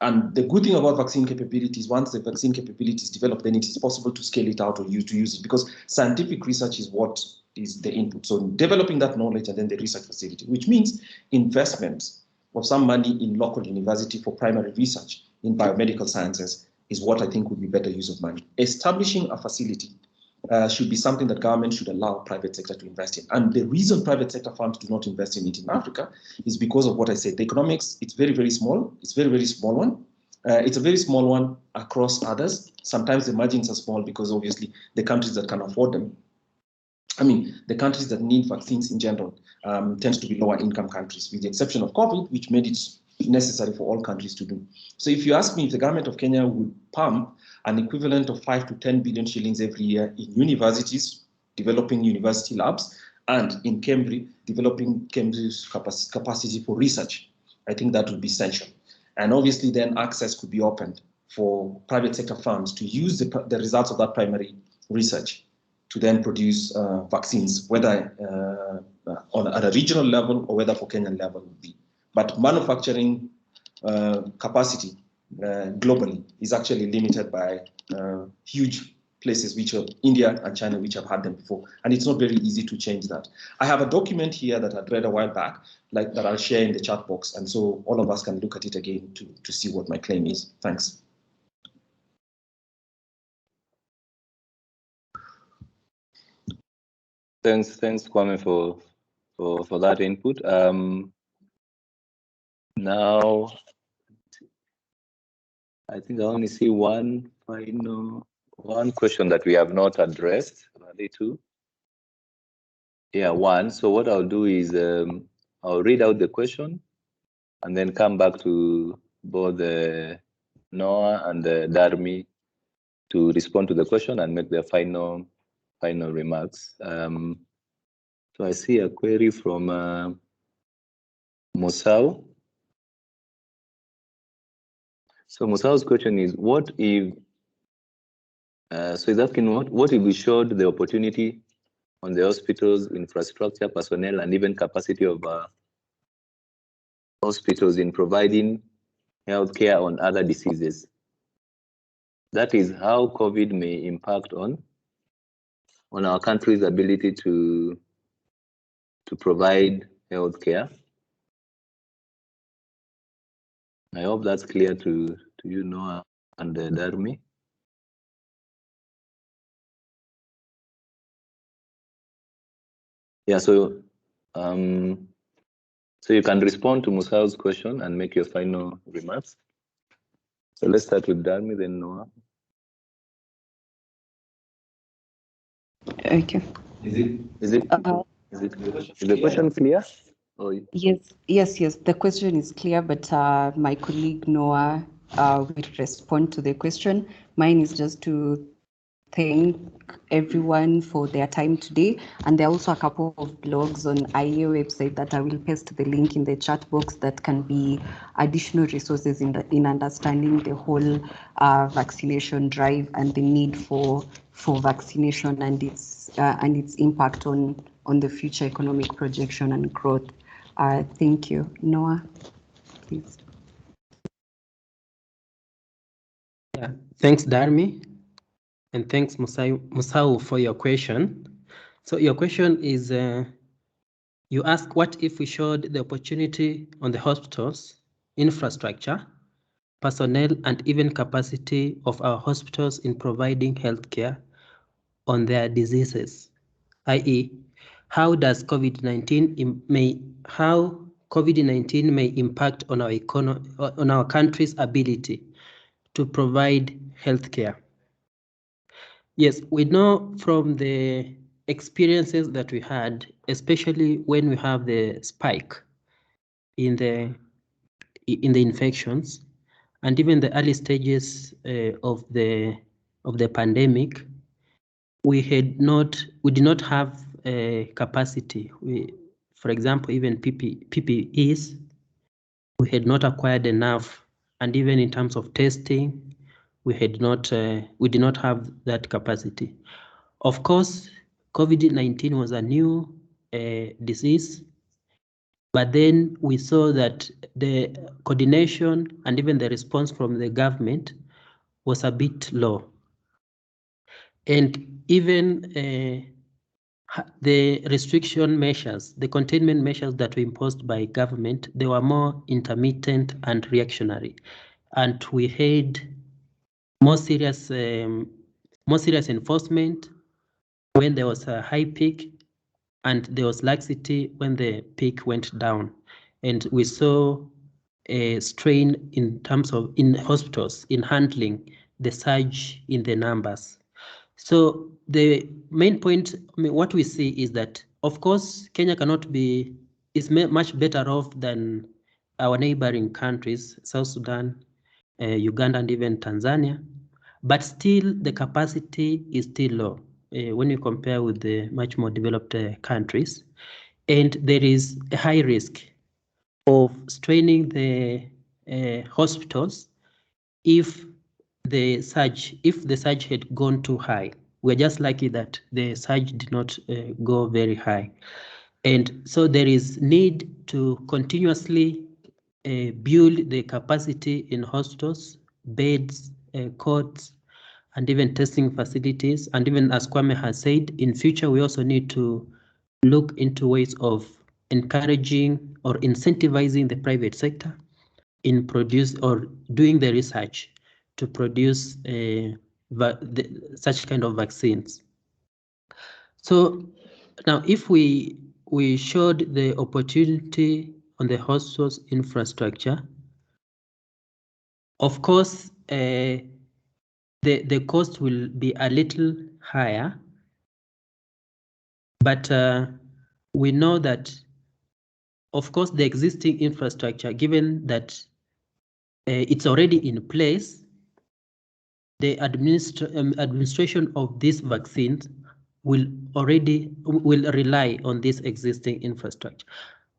And the good thing about vaccine capabilities, once the vaccine capability is developed, then it is possible to scale it out or use it, because scientific research is what is the input. So developing that knowledge and then the research facility, which means investments of some money in local university for primary research in biomedical sciences is what I think would be better use of money. Establishing a facility should be something that government should allow private sector to invest in. And the reason private sector firms do not invest in it in Africa is because of what I said. The economics, it's very, very small. It's very, very small one. It's a very small one across others. Sometimes the margins are small because obviously the countries that can afford them, I mean, the countries that need vaccines in general tends to be lower income countries, with the exception of COVID, which made it necessary for all countries to do. So if you ask me if the government of Kenya would pump an equivalent of 5 to 10 billion shillings every year in universities, developing university labs, and in Cambridge, developing Cambridge's capacity for research, I think that would be essential. And obviously then access could be opened for private sector firms to use the results of that primary research to then produce vaccines, whether at a regional level or whether for Kenyan level would be. But manufacturing capacity globally is actually limited by huge places, which are India and China, which have had them before. And it's not very easy to change that. I have a document here that I'd read a while back, that I'll share in the chat box. And so all of us can look at it again to see what my claim is. Thanks. Thanks, Kwame, for that input. Now, I think I only see one question that we have not addressed. Are they two? Yeah, one. So what I'll do is I'll read out the question and then come back to both Noah and Darmi to respond to the question and make their final remarks. So I see a query from Musau. So Musau's question is, what if, so he's asking what if we showed the opportunity on the hospital's infrastructure, personnel, and even capacity of hospitals in providing healthcare on other diseases? That is how COVID may impact on our country's ability to provide healthcare. I hope that's clear to you, Noah and Darmi. Yeah, so you can respond to Musau's question and make your final remarks. So let's start with Darmi, then Noah. Okay. Is the question clear? Oh, Yes. The question is clear, but my colleague Noah will respond to the question. Mine is just to thank everyone for their time today. And there are also a couple of blogs on IEA website that I will paste the link in the chat box that can be additional resources in understanding the whole vaccination drive and the need for vaccination and its impact on the future economic projection and growth. Thank you. Noah, please. Yeah, thanks, Darmi. And thanks, Musau, for your question. So your question is, you ask, what if we showed the opportunity on the hospitals, infrastructure, personnel, and even capacity of our hospitals in providing healthcare on their diseases, i.e., how COVID-19 may impact on our on our country's ability to provide healthcare. Yes, we know from the experiences that we had, especially when we have the spike in the infections, and even the early stages of the pandemic, we did not have capacity. For example, even PPEs, we had not acquired enough, and even in terms of testing, we did not have that capacity. Of course, COVID-19 was a new disease, but then we saw that the coordination and even the response from the government was a bit low. And even the restriction measures, the containment measures that were imposed by government, they were more intermittent and reactionary. And we had more serious enforcement when there was a high peak, and there was laxity when the peak went down. And we saw a strain in terms of in hospitals in handling the surge in the numbers. So the main point, what we see is that, of course, Kenya is much better off than our neighboring countries, South Sudan, Uganda, and even Tanzania, but still the capacity is still low when you compare with the much more developed countries. And there is a high risk of straining the hospitals if the surge had gone too high. We're just lucky that the surge did not go very high. And so there is need to continuously build the capacity in hospitals, beds, cots, and even testing facilities. And even as Kwame has said, in future, we also need to look into ways of encouraging or incentivizing the private sector in doing the research to produce such kind of vaccines. So now, if we showed the opportunity on the hospital's infrastructure, of course, the cost will be a little higher, but we know that, of course, the existing infrastructure, given that it's already in place, the administration of these vaccines will rely on this existing infrastructure.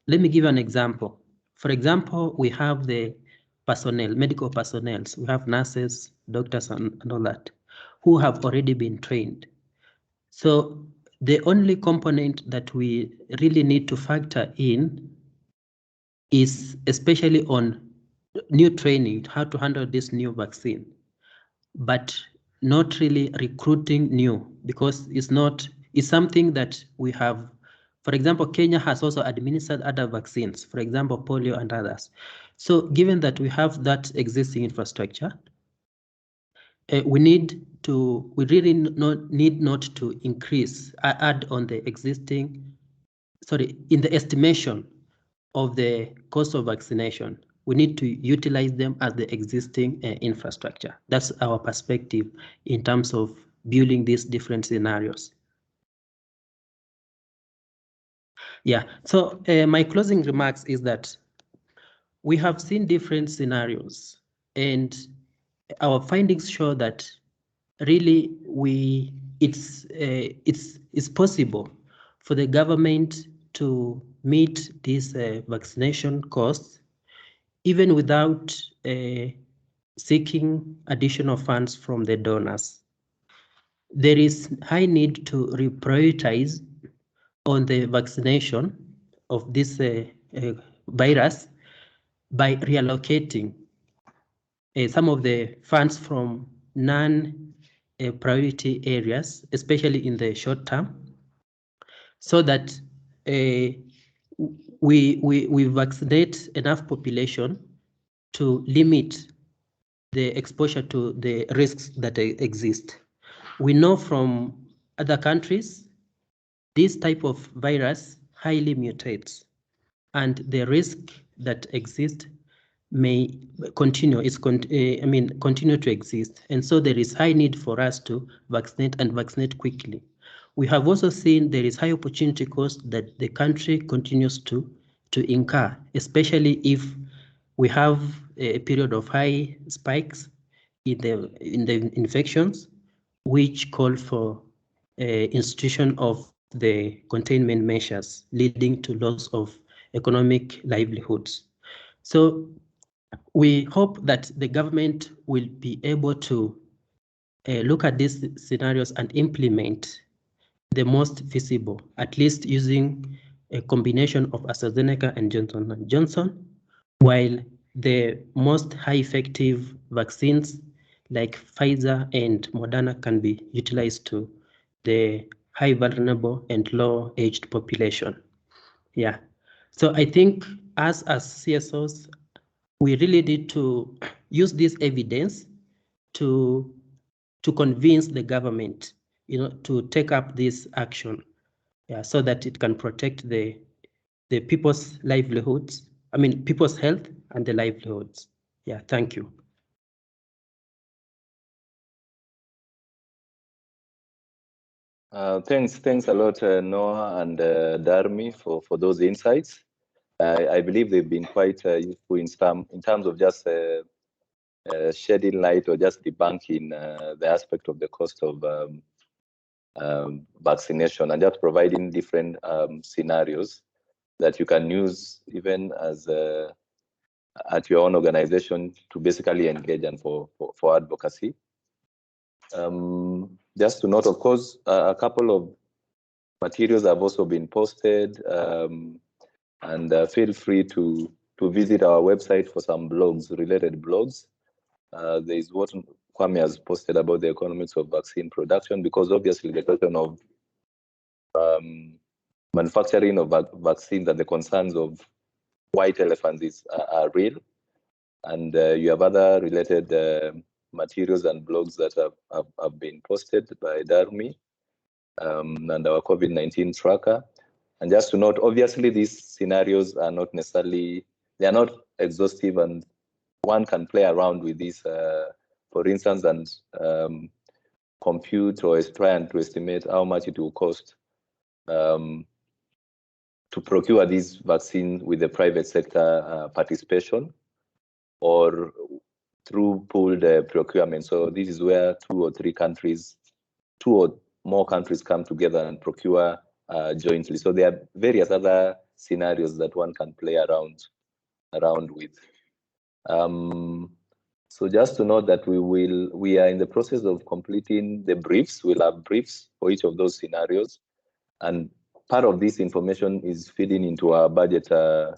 Let me give an example. For example, we have the personnel, medical personnel. We have nurses, doctors, and all that, who have already been trained. So the only component that we really need to factor in is especially on new training, how to handle this new vaccine, but not really recruiting new, because it's something that we have. For example, Kenya has also administered other vaccines, for example, polio and others. So given that we have that existing infrastructure, we really need not to add on the existing, in the estimation of the cost of vaccination. We need to utilize them as the existing infrastructure. That's our perspective in terms of building these different scenarios. Yeah, so my closing remarks is that we have seen different scenarios, and our findings show that really it's possible for the government to meet these vaccination costs even without seeking additional funds from the donors. There is high need to reprioritize on the vaccination of this virus by reallocating some of the funds from non-priority areas, especially in the short term, so that we vaccinate enough population to limit the exposure to the risks that exist. We know from other countries, this type of virus highly mutates, and the risk that exists may continue continue to exist, and so there is high need for us to vaccinate and vaccinate quickly. We have also seen there is high opportunity cost that the country continues to incur, especially if we have a period of high spikes in the infections, which call for institution of the containment measures, leading to loss of economic livelihoods. So we hope that the government will be able to look at these scenarios and implement the most feasible, at least using a combination of AstraZeneca and Johnson & Johnson, while the most high effective vaccines like Pfizer and Moderna can be utilized to the high vulnerable and low aged population. Yeah. So I think as CSOs, we really need to use this evidence to convince the government, to take up this action, so that it can protect the people's livelihoods. People's health and the livelihoods. Yeah, thank you. Thanks a lot, Noah and Darmi, for those insights. I believe they've been quite useful in terms of just shedding light or just debunking the aspect of the cost of vaccination, and just providing different scenarios that you can use even as at your own organization to basically engage and for advocacy. Just to note, of course, a couple of materials have also been posted, and feel free to visit our website for some related blogs. There is what Kwame has posted about the economics of vaccine production, because obviously the question of manufacturing of vaccines and the concerns of white elephants are real. And you have other related materials and blogs that have been posted by Darmi and our COVID-19 tracker. And just to note, obviously these scenarios are not necessarily, they are not exhaustive, and one can play around with these, for instance, and compute or try and to estimate how much it will cost to procure these vaccines with the private sector participation or through pooled procurement. So this is where two or more countries come together and procure jointly. So there are various other scenarios that one can play around with. So just to note that we are in the process of completing the briefs. We'll have briefs for each of those scenarios, and part of this information is feeding into our budget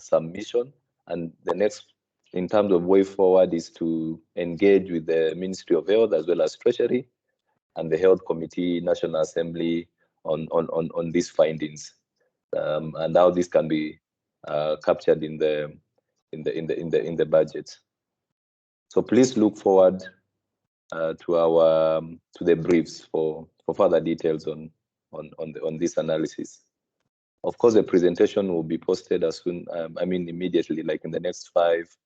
submission. And the next, in terms of way forward, is to engage with the Ministry of Health as well as Treasury and the Health Committee, National Assembly on these findings, and how this can be captured in the budget. So please look forward to the briefs for further details on this analysis. Of course, the presentation will be posted as soon, immediately, like in the next 5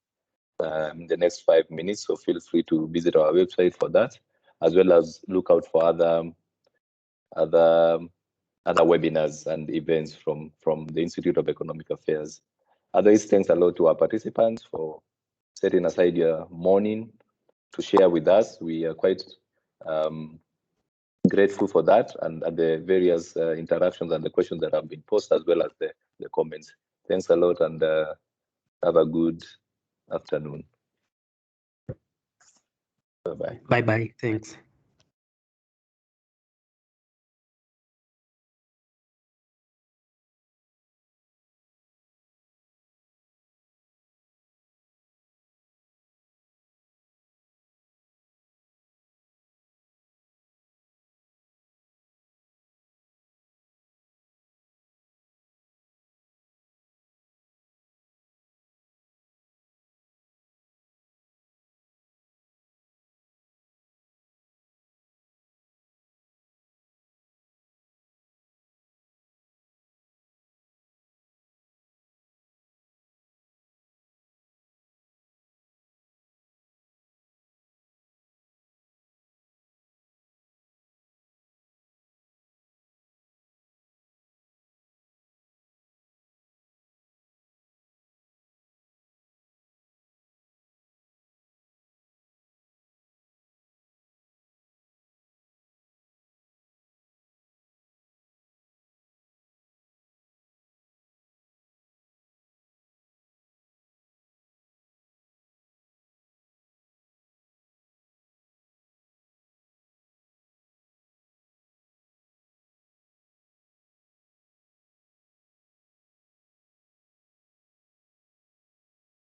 minutes. So feel free to visit our website for that, as well as look out for other webinars and events from the Institute of Economic Affairs. Otherwise, thanks a lot to our participants for setting aside your morning to share with us. We are quite grateful for that and the various interactions and the questions that have been posed, as well as the comments. Thanks a lot, and have a good afternoon. Bye-bye. Bye-bye. Thanks.